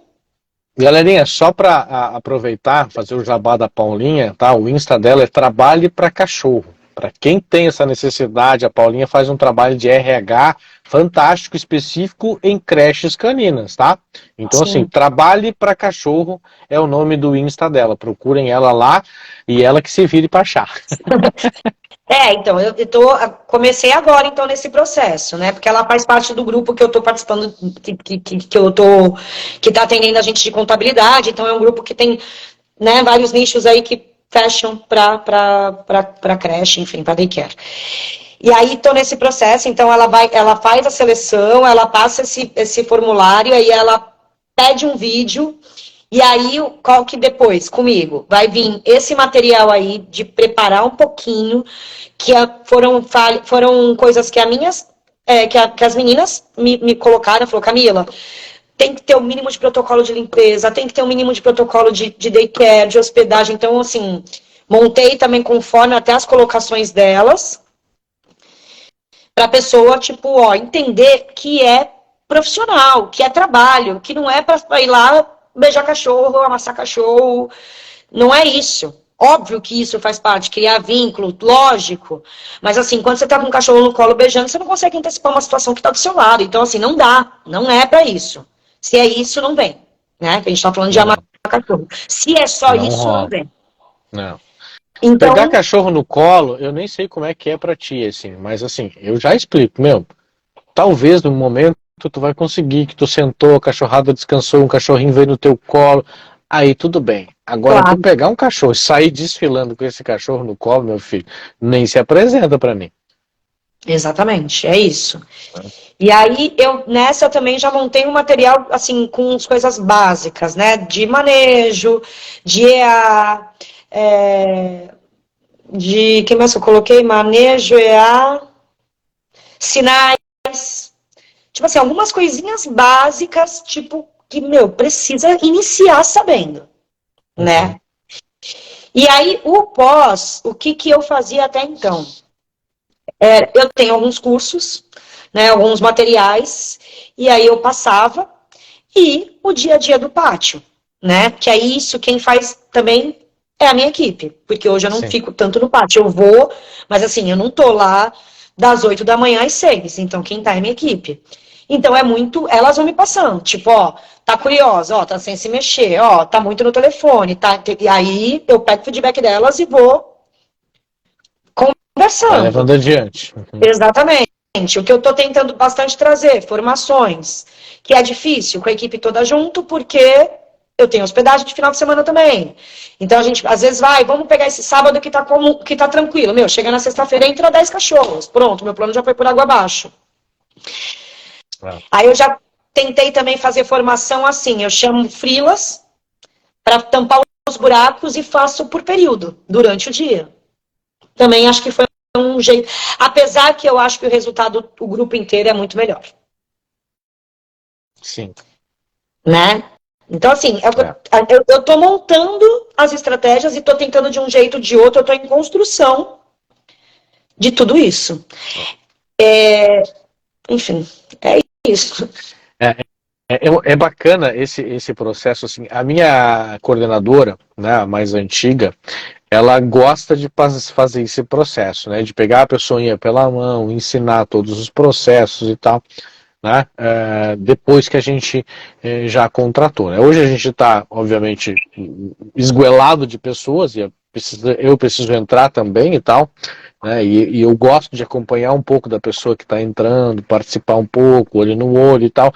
S1: Galerinha, só para aproveitar, fazer o jabá da Paulinha, tá? O Insta dela é Trabalhe para Cachorro. Para quem tem essa necessidade, a Paulinha faz um trabalho de RH fantástico, específico em creches caninas, tá? Então, assim, Trabalhe para Cachorro é o nome do Insta dela. Procurem ela lá e ela que se vire para achar.
S2: Então, eu comecei agora, então, nesse processo, né? Porque ela faz parte do grupo que eu tô participando, que tá atendendo a gente de contabilidade, então é um grupo que tem, né, vários nichos aí que fecham para creche, enfim, para daycare. E aí tô nesse processo, então ela faz a seleção, ela passa esse formulário, aí ela pede um vídeo, e aí qual que depois, comigo, vai vir esse material aí de preparar um pouquinho, que foram coisas que que as meninas me colocaram, falou, Camila, tem que ter o mínimo de protocolo de limpeza, tem que ter o mínimo de protocolo de daycare, de hospedagem. Então, assim, montei também conforme até as colocações delas, para a pessoa, tipo, entender que é profissional, que é trabalho, que não é para ir lá beijar cachorro, amassar cachorro. Não é isso. Óbvio que isso faz parte, criar vínculo, lógico. Mas assim, quando você tá com um cachorro no colo beijando, você não consegue antecipar uma situação que tá do seu lado. Então, assim, não dá. Não é para isso. Se é isso, não vem. Né? A gente tá falando de amassar cachorro. Se é só isso, não vem.
S1: Não.
S2: Então...
S1: Pegar cachorro no colo, eu nem sei como é que é pra ti, assim. Mas assim, eu já explico, talvez no momento tu vai conseguir, que tu sentou, a cachorrada descansou, um cachorrinho veio no teu colo, aí tudo bem. Agora, tu pegar um cachorro e sair desfilando com esse cachorro no colo, meu filho, nem se apresenta pra mim.
S2: Exatamente, é isso. E aí, eu também já montei um material, assim, com as coisas básicas, né, de manejo, de EA, que mais eu coloquei? Manejo, EA... sinais, tipo assim, algumas coisinhas básicas, tipo, que, precisa iniciar sabendo, né? E aí, o pós, o que eu fazia até então? Eu tenho alguns cursos, né, alguns materiais, e aí eu passava, e o dia a dia do pátio, né? Que é isso, quem faz também é a minha equipe, porque hoje eu não
S1: Sim.
S2: fico tanto no pátio, eu vou, mas assim, eu não tô lá das 8 da manhã às 6, então quem tá é a minha equipe. Então é muito, elas vão me passando, tipo, ó, tá curiosa, ó, tá sem se mexer, ó, tá muito no telefone, tá, e aí eu pego o feedback delas e vou
S1: Vai
S2: conversando.
S1: levando adiante.
S2: Exatamente. O que eu estou tentando bastante trazer, formações, que é difícil com a equipe toda junto, porque eu tenho hospedagem de final de semana também. Então a gente, às vezes, vamos pegar esse sábado que tá tranquilo. Chega na sexta-feira, entra 10 cachorros. Pronto, meu plano já foi por água abaixo. Aí eu já tentei também fazer formação assim, eu chamo freelas para tampar os buracos e faço por período, durante o dia. Também acho que foi um jeito. Apesar que eu acho que o resultado, o grupo inteiro é muito melhor.
S1: Sim.
S2: Né? Então, assim, eu tô montando as estratégias e tô tentando de um jeito ou de outro, eu tô em construção de tudo isso. Enfim, é isso.
S1: É bacana esse processo, assim. A minha coordenadora, né, a mais antiga, ela gosta de fazer esse processo, né, de pegar a pessoinha pela mão, ensinar todos os processos e tal, né, depois que a gente já contratou, né. Hoje a gente está, obviamente, esguelado de pessoas, e eu preciso entrar também e tal, né, e eu gosto de acompanhar um pouco da pessoa que está entrando, participar um pouco, olho no olho e tal.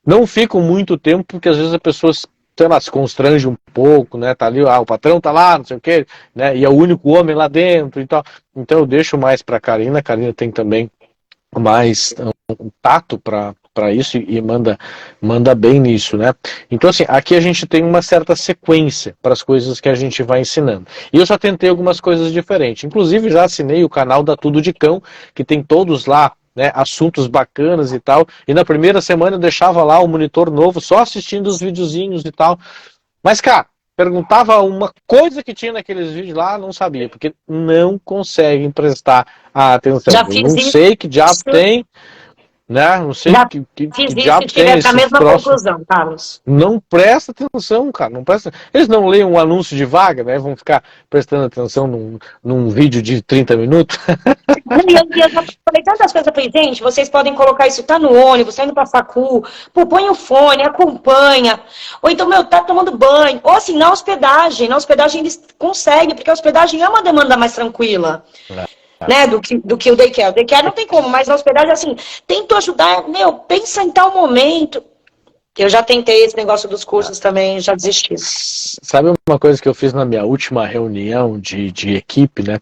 S1: Não fico muito tempo, porque às vezes a pessoa, sei lá, se constrange um pouco, né? Tá ali, o patrão tá lá, não sei o quê, né? E é o único homem lá dentro e tal. Então eu deixo mais pra Karina. A Karina tem também mais um tato para isso e manda bem nisso, né? Então, assim, aqui a gente tem uma certa sequência para as coisas que a gente vai ensinando. E eu já tentei algumas coisas diferentes. Inclusive, já assinei o canal da Tudo de Cão, que tem todos lá, né, assuntos bacanas e tal. E na primeira semana eu deixava lá o monitor novo, só assistindo os videozinhos e tal. Mas, cara, perguntava uma coisa que tinha naqueles vídeos lá, não sabia, porque não conseguem prestar a atenção.
S2: Já
S1: Eu
S2: fiz
S1: não
S2: isso,
S1: sei que diabo tem, né? Não sei
S2: já
S1: que
S2: fiz isso e
S1: diabo
S2: tive
S1: tem
S2: a
S1: esses
S2: mesma
S1: troços.
S2: conclusão, Carlos.
S1: Não presta atenção, cara. Não presta. Eles não leem um anúncio de vaga, né? Vão ficar prestando atenção num vídeo de 30 minutos.
S2: E eu já falei tantas coisas, eu falei, gente, vocês podem colocar isso, tá no ônibus, tá indo pra facu, pô, põe o fone, acompanha, ou então, tá tomando banho, ou assim, na hospedagem eles conseguem, porque a hospedagem é uma demanda mais tranquila, né, do que o daycare. O daycare não tem como, mas na hospedagem, assim, tento ajudar, pensa em tal momento. Eu já tentei esse negócio dos cursos também, já desisti.
S1: Sabe uma coisa que eu fiz na minha última reunião de equipe, né?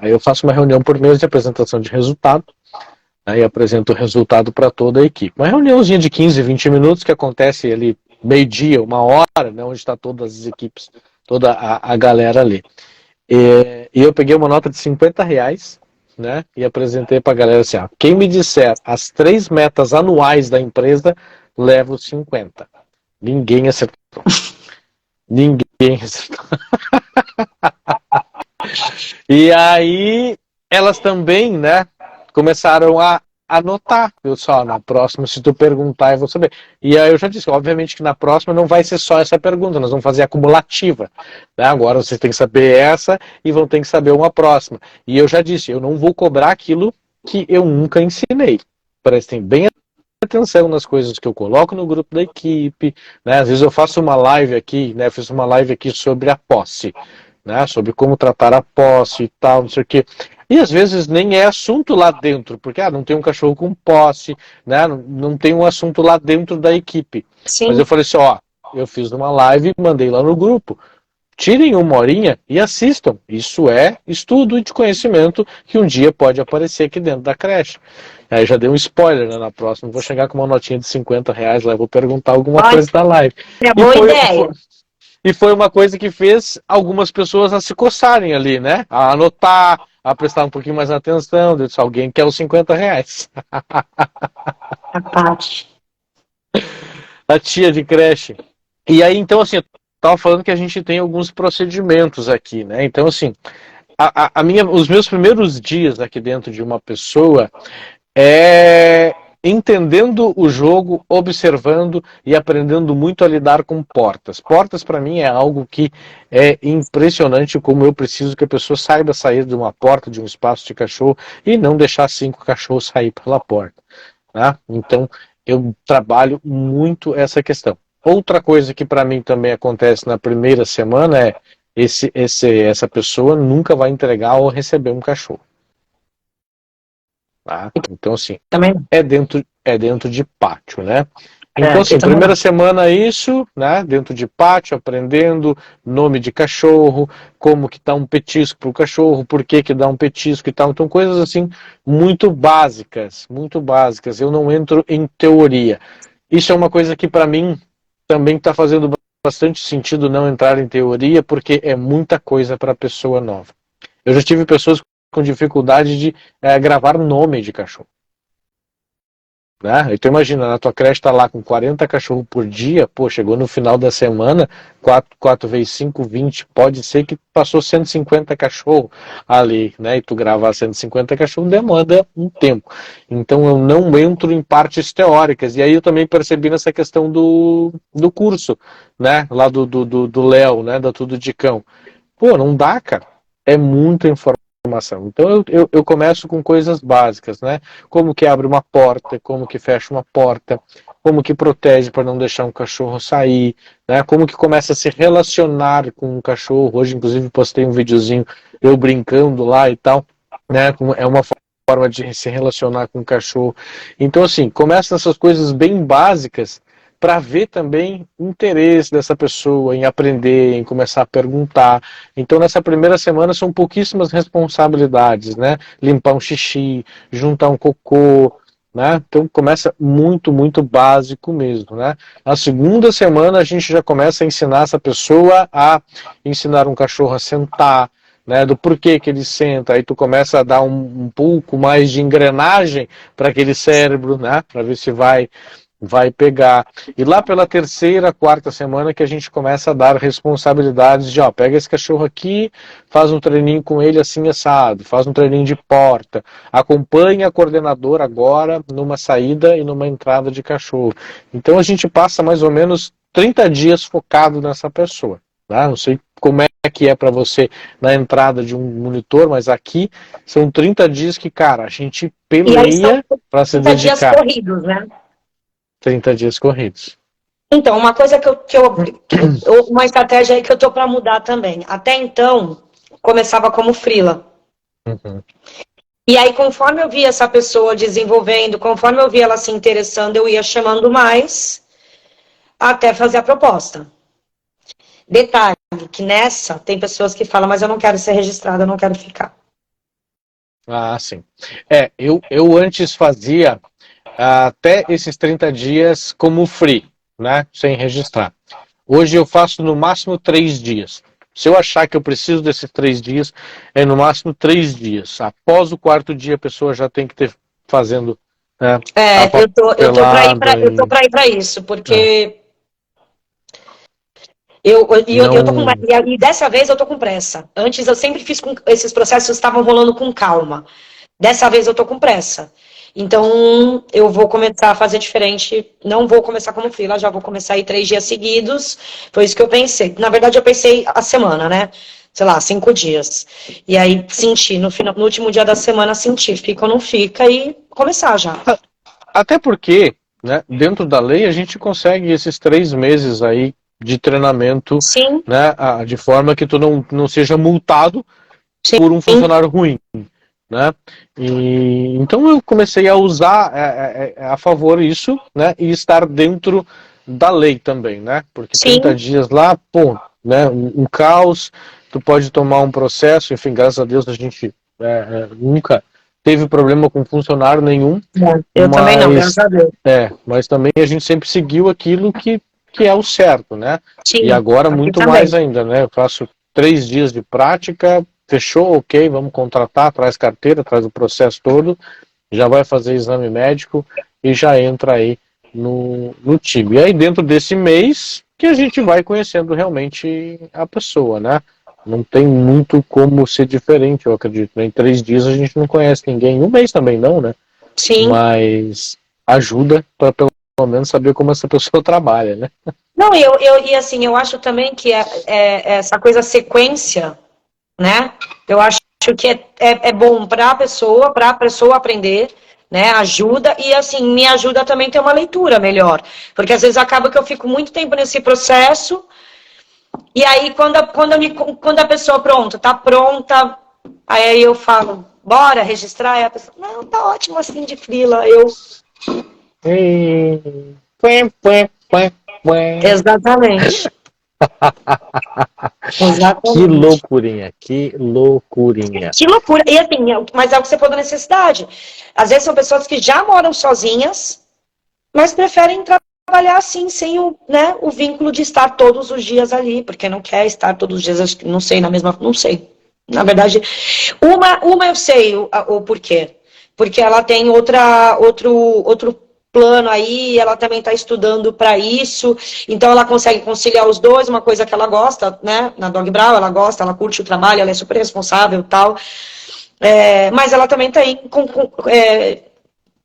S1: Aí eu faço uma reunião por mês de apresentação de resultado, né, e apresento o resultado para toda a equipe. Uma reuniãozinha de 15, 20 minutos que acontece ali meio-dia, uma hora, né, onde está todas as equipes, toda a galera ali. E eu peguei uma nota de R$ 50, né, e apresentei para a galera assim, ó, quem me disser as 3 metas anuais da empresa, leva os 50. Ninguém acertou. Ninguém acertou. E aí, elas também, né, começaram a anotar. Eu só, na próxima, se tu perguntar, eu vou saber. E aí eu já disse, obviamente que na próxima não vai ser só essa pergunta, nós vamos fazer acumulativa. Né? Agora vocês têm que saber essa e vão ter que saber uma próxima. E eu já disse, eu não vou cobrar aquilo que eu nunca ensinei. Prestem bem atenção nas coisas que eu coloco no grupo da equipe, né? Às vezes eu faço uma live aqui, né? Fiz uma live aqui sobre a posse, né? Sobre como tratar a posse e tal, não sei o quê. E às vezes nem é assunto lá dentro, porque não tem um cachorro com posse, né? Não tem um assunto lá dentro da equipe.
S2: Sim.
S1: Mas eu falei assim, ó, eu fiz uma live e mandei lá no grupo. Tirem uma horinha e assistam. Isso é estudo de conhecimento que um dia pode aparecer aqui dentro da creche. Aí já dei um spoiler, né? Na próxima vou chegar com uma notinha de R$ 50 lá, vou perguntar alguma coisa da live.
S2: É boa ideia.
S1: E foi uma coisa que fez algumas pessoas a se coçarem ali, né? A anotar, a prestar um pouquinho mais atenção. Eu disse, alguém quer os R$ 50.
S2: A Paty.
S1: A tia de creche. E aí, então, assim, eu tava falando que a gente tem alguns procedimentos aqui, né? Então, assim, os meus primeiros dias aqui dentro de uma pessoa é entendendo o jogo, observando e aprendendo muito a lidar com portas. Portas, para mim, é algo que é impressionante, como eu preciso que a pessoa saiba sair de uma porta, de um espaço de cachorro, e não deixar 5 cachorros sair pela porta. Tá? Então, eu trabalho muito essa questão. Outra coisa que para mim também acontece na primeira semana é essa pessoa nunca vai entregar ou receber um cachorro. Tá? Então, assim,
S2: Também.
S1: é dentro de pátio, né? Então, assim, primeira semana isso, né? Dentro de pátio, aprendendo nome de cachorro, como que dá um petisco pro cachorro, por que que dá um petisco e tal. Então, coisas assim, muito básicas, muito básicas. Eu não entro em teoria. Isso é uma coisa que, para mim, também está fazendo bastante sentido não entrar em teoria, porque é muita coisa para pessoa nova. Eu já tive pessoas com dificuldade de gravar nome de cachorro. Né? Então imagina, na tua creche tá lá com 40 cachorros por dia, pô, chegou no final da semana, 4 vezes 5, 20, pode ser que passou 150 cachorros ali, né? E tu gravar 150 cachorros demanda um tempo. Então eu não entro em partes teóricas. E aí eu também percebi nessa questão do curso, né? Lá do Léo, né? Da Tudo de Cão. Pô, não dá, cara. É muita informação. Então eu começo com coisas básicas, né? Como que abre uma porta, como que fecha uma porta, como que protege para não deixar um cachorro sair, né? Como que começa a se relacionar com um cachorro. Hoje, inclusive, postei um videozinho eu brincando lá e tal, né? É uma forma de se relacionar com o cachorro. Então, assim, começa essas coisas bem básicas para ver também o interesse dessa pessoa em aprender, em começar a perguntar. Então, nessa primeira semana, são pouquíssimas responsabilidades, né? Limpar um xixi, juntar um cocô, né? Então, começa muito, muito básico mesmo, né? Na segunda semana, a gente já começa a ensinar essa pessoa a ensinar um cachorro a sentar, né, do porquê que ele senta, aí tu começa a dar um pouco mais de engrenagem para aquele cérebro, né, para ver se vai pegar. E lá pela terceira, quarta semana que a gente começa a dar responsabilidades de, ó, pega esse cachorro aqui, faz um treininho com ele assim assado, faz um treininho de porta, acompanha a coordenadora agora numa saída e numa entrada de cachorro. Então a gente passa mais ou menos 30 dias focado nessa pessoa. Tá? Não sei como é que é para você na entrada de um monitor, mas aqui são 30 dias que, cara, a gente peleia para se dedicar.
S2: 30 dias corridos, né?
S1: 30 dias corridos.
S2: Então, uma coisa uma estratégia aí que eu tô para mudar também. Até então, começava como freela.
S1: Uhum.
S2: E aí, conforme eu via essa pessoa desenvolvendo, conforme eu via ela se interessando, eu ia chamando mais até fazer a proposta. Detalhe, que nessa tem pessoas que falam, mas eu não quero ser registrada, eu não quero ficar.
S1: Ah, sim. Eu antes fazia até esses 30 dias como free, né? Sem registrar. Hoje eu faço no máximo 3 dias. Se eu achar que eu preciso desses 3 dias, é no máximo 3 dias. Após o quarto dia, a pessoa já tem que ter fazendo. Né,
S2: eu tô para ir para isso, porque eu tô com, e dessa vez eu tô com pressa. Antes eu sempre fiz com esses processos estavam rolando com calma. Dessa vez eu tô com pressa. Então, eu vou começar a fazer diferente. Não vou começar como freela, já vou começar a ir 3 dias seguidos. Foi isso que eu pensei. Na verdade, eu pensei a semana, né? Sei lá, 5 dias. E aí, senti. No último dia da semana, senti. Fica ou não fica e começar já.
S1: Até porque, né, dentro da lei, a gente consegue esses 3 meses aí de treinamento,
S2: Sim.
S1: Né, de forma que tu não seja multado
S2: Sim.
S1: por um funcionário ruim. Né? E então eu comecei a usar a favor isso, né? E estar dentro da lei também, né? Porque
S2: Sim.
S1: 30 dias lá, pô, né? Um caos, tu pode tomar um processo, enfim, graças a Deus a gente nunca teve problema com funcionário nenhum.
S2: Eu também não, graças a Deus.
S1: Mas também a gente sempre seguiu aquilo que é o certo, né?
S2: Sim,
S1: e agora muito
S2: também.
S1: mais ainda, né? Eu faço 3 dias de prática, fechou, ok, vamos contratar, traz carteira, traz o processo todo, já vai fazer exame médico e já entra aí no time. E aí dentro desse mês que a gente vai conhecendo realmente a pessoa, né? Não tem muito como ser diferente, eu acredito. Em 3 dias a gente não conhece ninguém, um mês também não, né?
S2: Sim.
S1: Mas ajuda para pelo menos saber como essa pessoa trabalha, né?
S2: Não, e assim, eu acho também que essa coisa sequência, né? Eu acho que é bom para a pessoa aprender, né? Ajuda e assim, me ajuda também a ter uma leitura melhor. Porque às vezes acaba que eu fico muito tempo nesse processo, e aí quando a pessoa tá pronta, aí eu falo, bora registrar, aí a pessoa, não, tá ótimo assim de freela. Exatamente.
S1: Que
S2: Exatamente.
S1: loucurinha, que loucurinha.
S2: Que loucura. E assim, mas é o que você falou da necessidade. Às vezes são pessoas que já moram sozinhas, mas preferem trabalhar assim, sem o vínculo de estar todos os dias ali, porque não quer estar todos os dias, não sei, não sei. Na verdade, uma eu sei o porquê. Porque ela tem outro plano aí, ela também está estudando para isso, então ela consegue conciliar os dois, uma coisa que ela gosta, né? Na Dog Brown, ela gosta, ela curte o trabalho, ela é super responsável e tal. Mas ela também está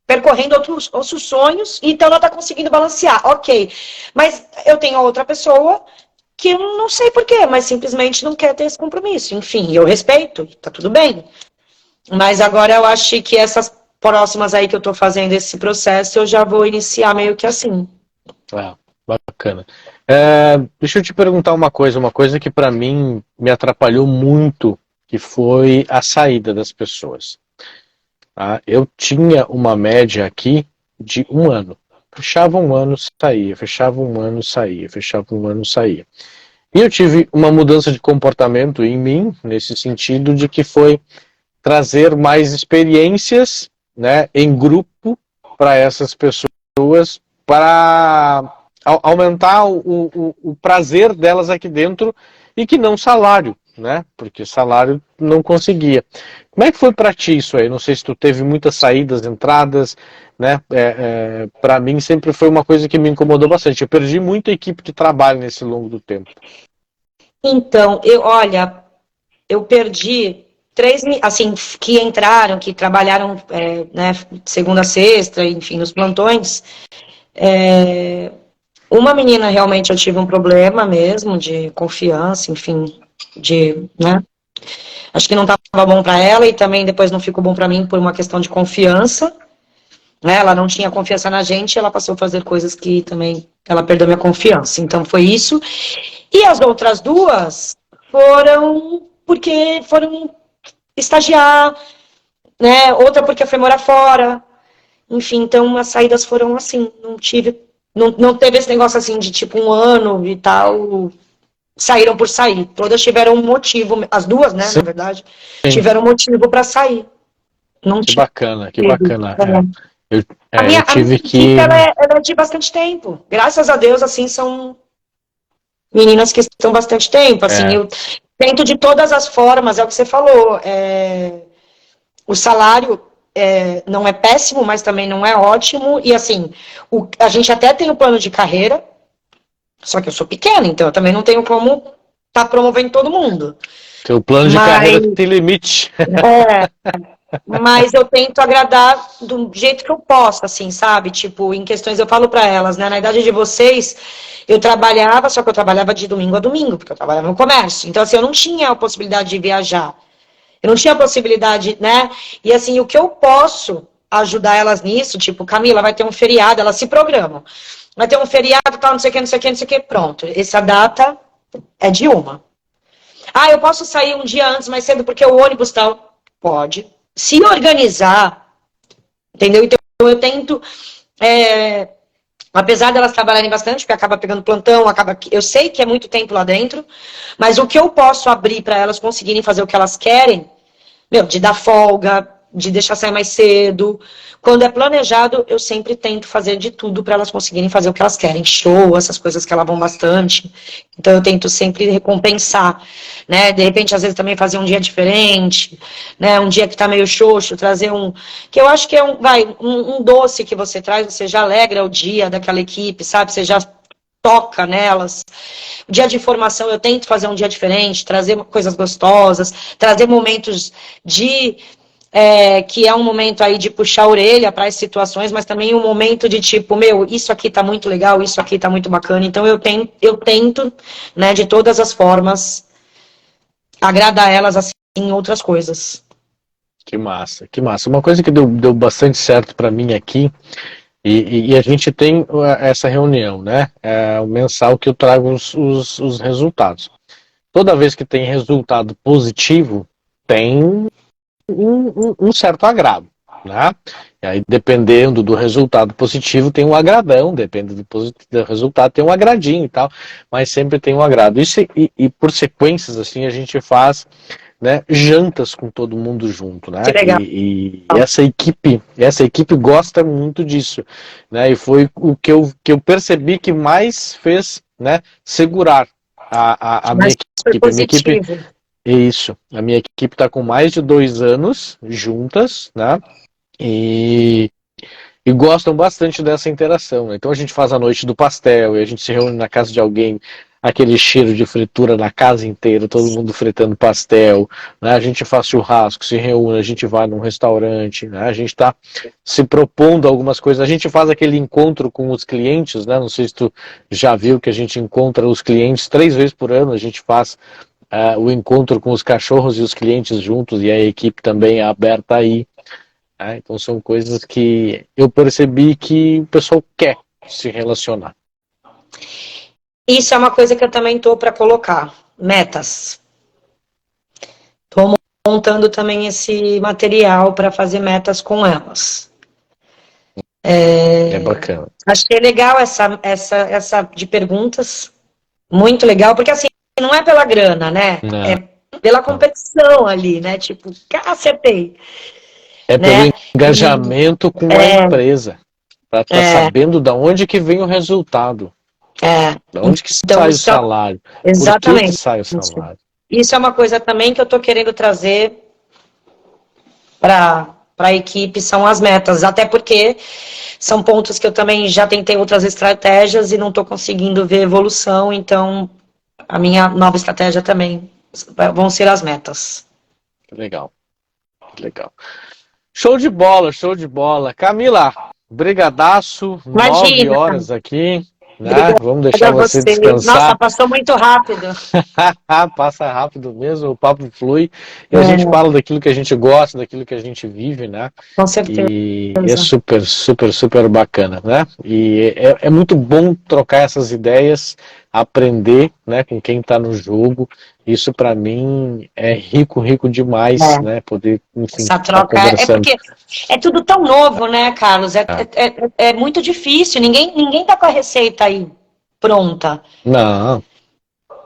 S2: percorrendo outros sonhos, então ela está conseguindo balancear. Ok, mas eu tenho outra pessoa que eu não sei porquê, mas simplesmente não quer ter esse compromisso. Enfim, eu respeito, tá tudo bem. Mas agora eu acho que essas próximas aí que eu tô fazendo esse processo, eu já vou iniciar meio que assim.
S1: Ah, bacana. Deixa eu te perguntar uma coisa que para mim me atrapalhou muito, que foi a saída das pessoas. Tá? Eu tinha uma média aqui de 1 ano. Fechava 1 ano, saía, fechava 1 ano, saía, fechava 1 ano, saía. E eu tive uma mudança de comportamento em mim, nesse sentido de que foi trazer mais experiências, né, em grupo para essas pessoas, para aumentar o prazer delas aqui dentro e que não salário, né? Porque salário não conseguia. Como é que foi para ti isso aí? Não sei se tu teve muitas saídas, entradas, né? Para mim sempre foi uma coisa que me incomodou bastante. Eu perdi muita equipe de trabalho nesse longo do tempo.
S2: Então, eu perdi 3, assim, que entraram, que trabalharam, né, segunda a sexta, enfim, nos plantões. Uma menina realmente eu tive um problema mesmo de confiança, enfim, né? Acho que não estava bom para ela e também depois não ficou bom para mim por uma questão de confiança, né? Ela não tinha confiança na gente, ela passou a fazer coisas que também ela perdeu minha confiança. Então foi isso. E as outras duas foram porque foram estagiar, né? Outra porque foi morar fora. Enfim, então as saídas foram assim, não teve esse negócio assim de tipo 1 ano e tal, saíram por sair. Todas tiveram um motivo, as duas, né,
S1: Sim.
S2: na verdade, tiveram motivo para sair. Não
S1: que
S2: tive.
S1: bacana, que bacana.
S2: A minha
S1: tive
S2: equipe,
S1: que...
S2: ela é de bastante tempo. Graças a Deus, assim, são meninas que estão bastante tempo. Assim, eu tento de todas as formas, é o que você falou. O salário não é péssimo, mas também não é ótimo. E assim, a gente até tem o plano de carreira, só que eu sou pequena, então eu também não tenho como estar promovendo todo mundo.
S1: Teu plano de carreira tem limite.
S2: Mas eu tento agradar do jeito que eu posso, assim, sabe? Tipo, em questões, eu falo para elas, né? Na idade de vocês, eu trabalhava, só que eu trabalhava de domingo a domingo, porque eu trabalhava no comércio. Então, assim, eu não tinha a possibilidade de viajar. Eu não tinha a possibilidade, né? E, assim, o que eu posso ajudar elas nisso, tipo, Camila, vai ter um feriado, elas se programam. Vai ter um feriado, tal, não sei o que, não sei o que, não sei o que, pronto. Essa data é de uma. Ah, eu posso sair um dia antes, mais cedo, porque o ônibus tal. Pode. Se organizar, entendeu? Então eu tento, apesar delas trabalharem bastante, porque acaba pegando plantão, eu sei que é muito tempo lá dentro, mas o que eu posso abrir para elas conseguirem fazer o que elas querem, de dar folga, de deixar sair mais cedo. Quando é planejado, eu sempre tento fazer de tudo para elas conseguirem fazer o que elas querem. Show, essas coisas que elas vão bastante. Então eu tento sempre recompensar, né? De repente, às vezes, também fazer um dia diferente, né? Um dia que tá meio xoxo, trazer um... Que eu acho que é um doce que você traz, você já alegra o dia daquela equipe, sabe? Você já toca nelas. O dia de formação eu tento fazer um dia diferente, trazer coisas gostosas, trazer momentos de... que é um momento aí de puxar a orelha para as situações, mas também um momento de tipo, meu, isso aqui tá muito legal, isso aqui tá muito bacana. Então eu tento, né, de todas as formas, agradar elas assim em outras coisas.
S1: Que massa, que massa. Uma coisa que deu bastante certo para mim aqui, e a gente tem essa reunião, né? O mensal que eu trago os resultados. Toda vez que tem resultado positivo, tem um certo agrado, né? E aí, dependendo do resultado positivo, tem um agradão, depende do resultado, tem um agradinho e tal, mas sempre tem um agrado. Isso, e por sequências, assim, a gente faz, né, jantas com todo mundo junto, né?
S2: Que legal.
S1: E essa equipe gosta muito disso, né? E foi o que eu percebi que mais fez, né, segurar a minha equipe. A minha equipe. Isso, a minha equipe está com mais de 2 anos juntas, né? E gostam bastante dessa interação, né? Então a gente faz a noite do pastel, e a gente se reúne na casa de alguém, aquele cheiro de fritura na casa inteira, todo mundo fritando pastel, né? A gente faz churrasco, se reúne, a gente vai num restaurante, né? A gente está se propondo algumas coisas, a gente faz aquele encontro com os clientes, né? Não sei se tu já viu que a gente encontra os clientes 3 vezes por ano, a gente faz o encontro com os cachorros e os clientes juntos, e a equipe também é aberta aí. Então são coisas que eu percebi que o pessoal quer se relacionar.
S2: Isso é uma coisa que eu também estou para colocar. Metas. Estou montando também esse material para fazer metas com elas.
S1: É bacana.
S2: Achei legal essa de perguntas. Muito legal, porque assim, não é pela grana, né?
S1: Não.
S2: É pela competição ali, né? Tipo, acertei.
S1: É pelo engajamento com a empresa. Para estar sabendo de onde que vem o resultado. De onde que
S2: então,
S1: sai o salário.
S2: Exatamente.
S1: Por que sai o salário?
S2: Isso é uma coisa também que eu estou querendo trazer para a equipe, são as metas. Até porque são pontos que eu também já tentei outras estratégias e não estou conseguindo ver evolução. Então, a minha nova estratégia também vão ser as metas.
S1: Legal. Legal. Show de bola, show de bola. Camila, brigadaço, 9 horas aqui, né? Vamos deixar você descansar.
S2: Nossa, passou muito rápido.
S1: Passa rápido mesmo, o papo flui. E a gente fala daquilo que a gente gosta, daquilo que a gente vive, né?
S2: Com certeza.
S1: E é super, super, super bacana, né? E é muito bom trocar essas ideias, aprender, né, com quem está no jogo. Isso para mim é rico demais, né? Poder, enfim,
S2: essa troca é porque é tudo tão novo, né, Carlos? É muito difícil. Ninguém tá com a receita aí pronta.
S1: Não,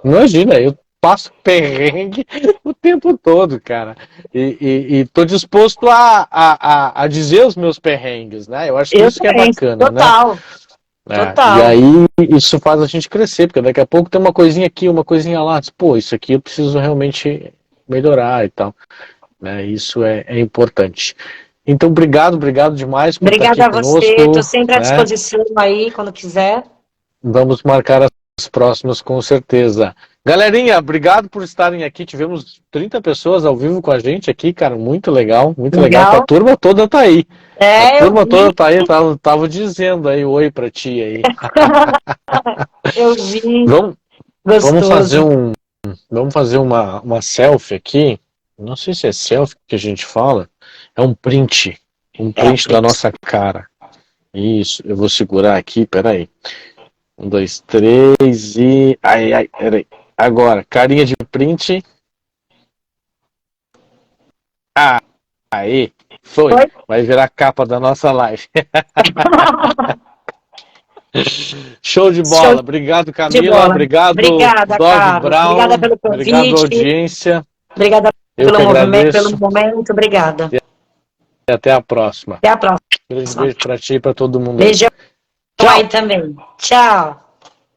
S1: imagina, eu passo perrengue o tempo todo, cara. E tô disposto a dizer os meus perrengues, né? Eu acho que isso que é bacana,
S2: total.
S1: né?
S2: Total.
S1: E aí isso faz a gente crescer, porque daqui a pouco tem uma coisinha aqui, uma coisinha lá, pô, isso aqui eu preciso realmente melhorar e tal, né? Isso é importante. Então, obrigado demais por estar aqui conosco.
S2: Obrigada a você, estou sempre à disposição aí, quando quiser.
S1: Vamos marcar as próximas com certeza. Galerinha, obrigado por estarem aqui, tivemos 30 pessoas ao vivo com a gente aqui, cara, muito legal, muito legal. A turma toda tá aí. A turma toda tá aí, tava dizendo aí oi pra ti aí.
S2: Eu vi.
S1: Vamos fazer uma selfie aqui. Não sei se é selfie que a gente fala. É um print. Um print da nossa cara. Isso, eu vou segurar aqui, peraí. 1, 2, 3 e... Ai, peraí. Agora, carinha de print. Aí, foi. Vai virar a capa da nossa live. Show de bola. Obrigado, Camila. Obrigado, Dove Brown.
S2: Obrigada pelo convite.
S1: Obrigado, audiência.
S2: Obrigada pelo momento. Obrigada.
S1: Até a próxima.
S2: Até a próxima.
S1: Grande beijo pra ti e pra todo mundo.
S2: Beijão
S1: Tchau.
S2: aí também. Tchau.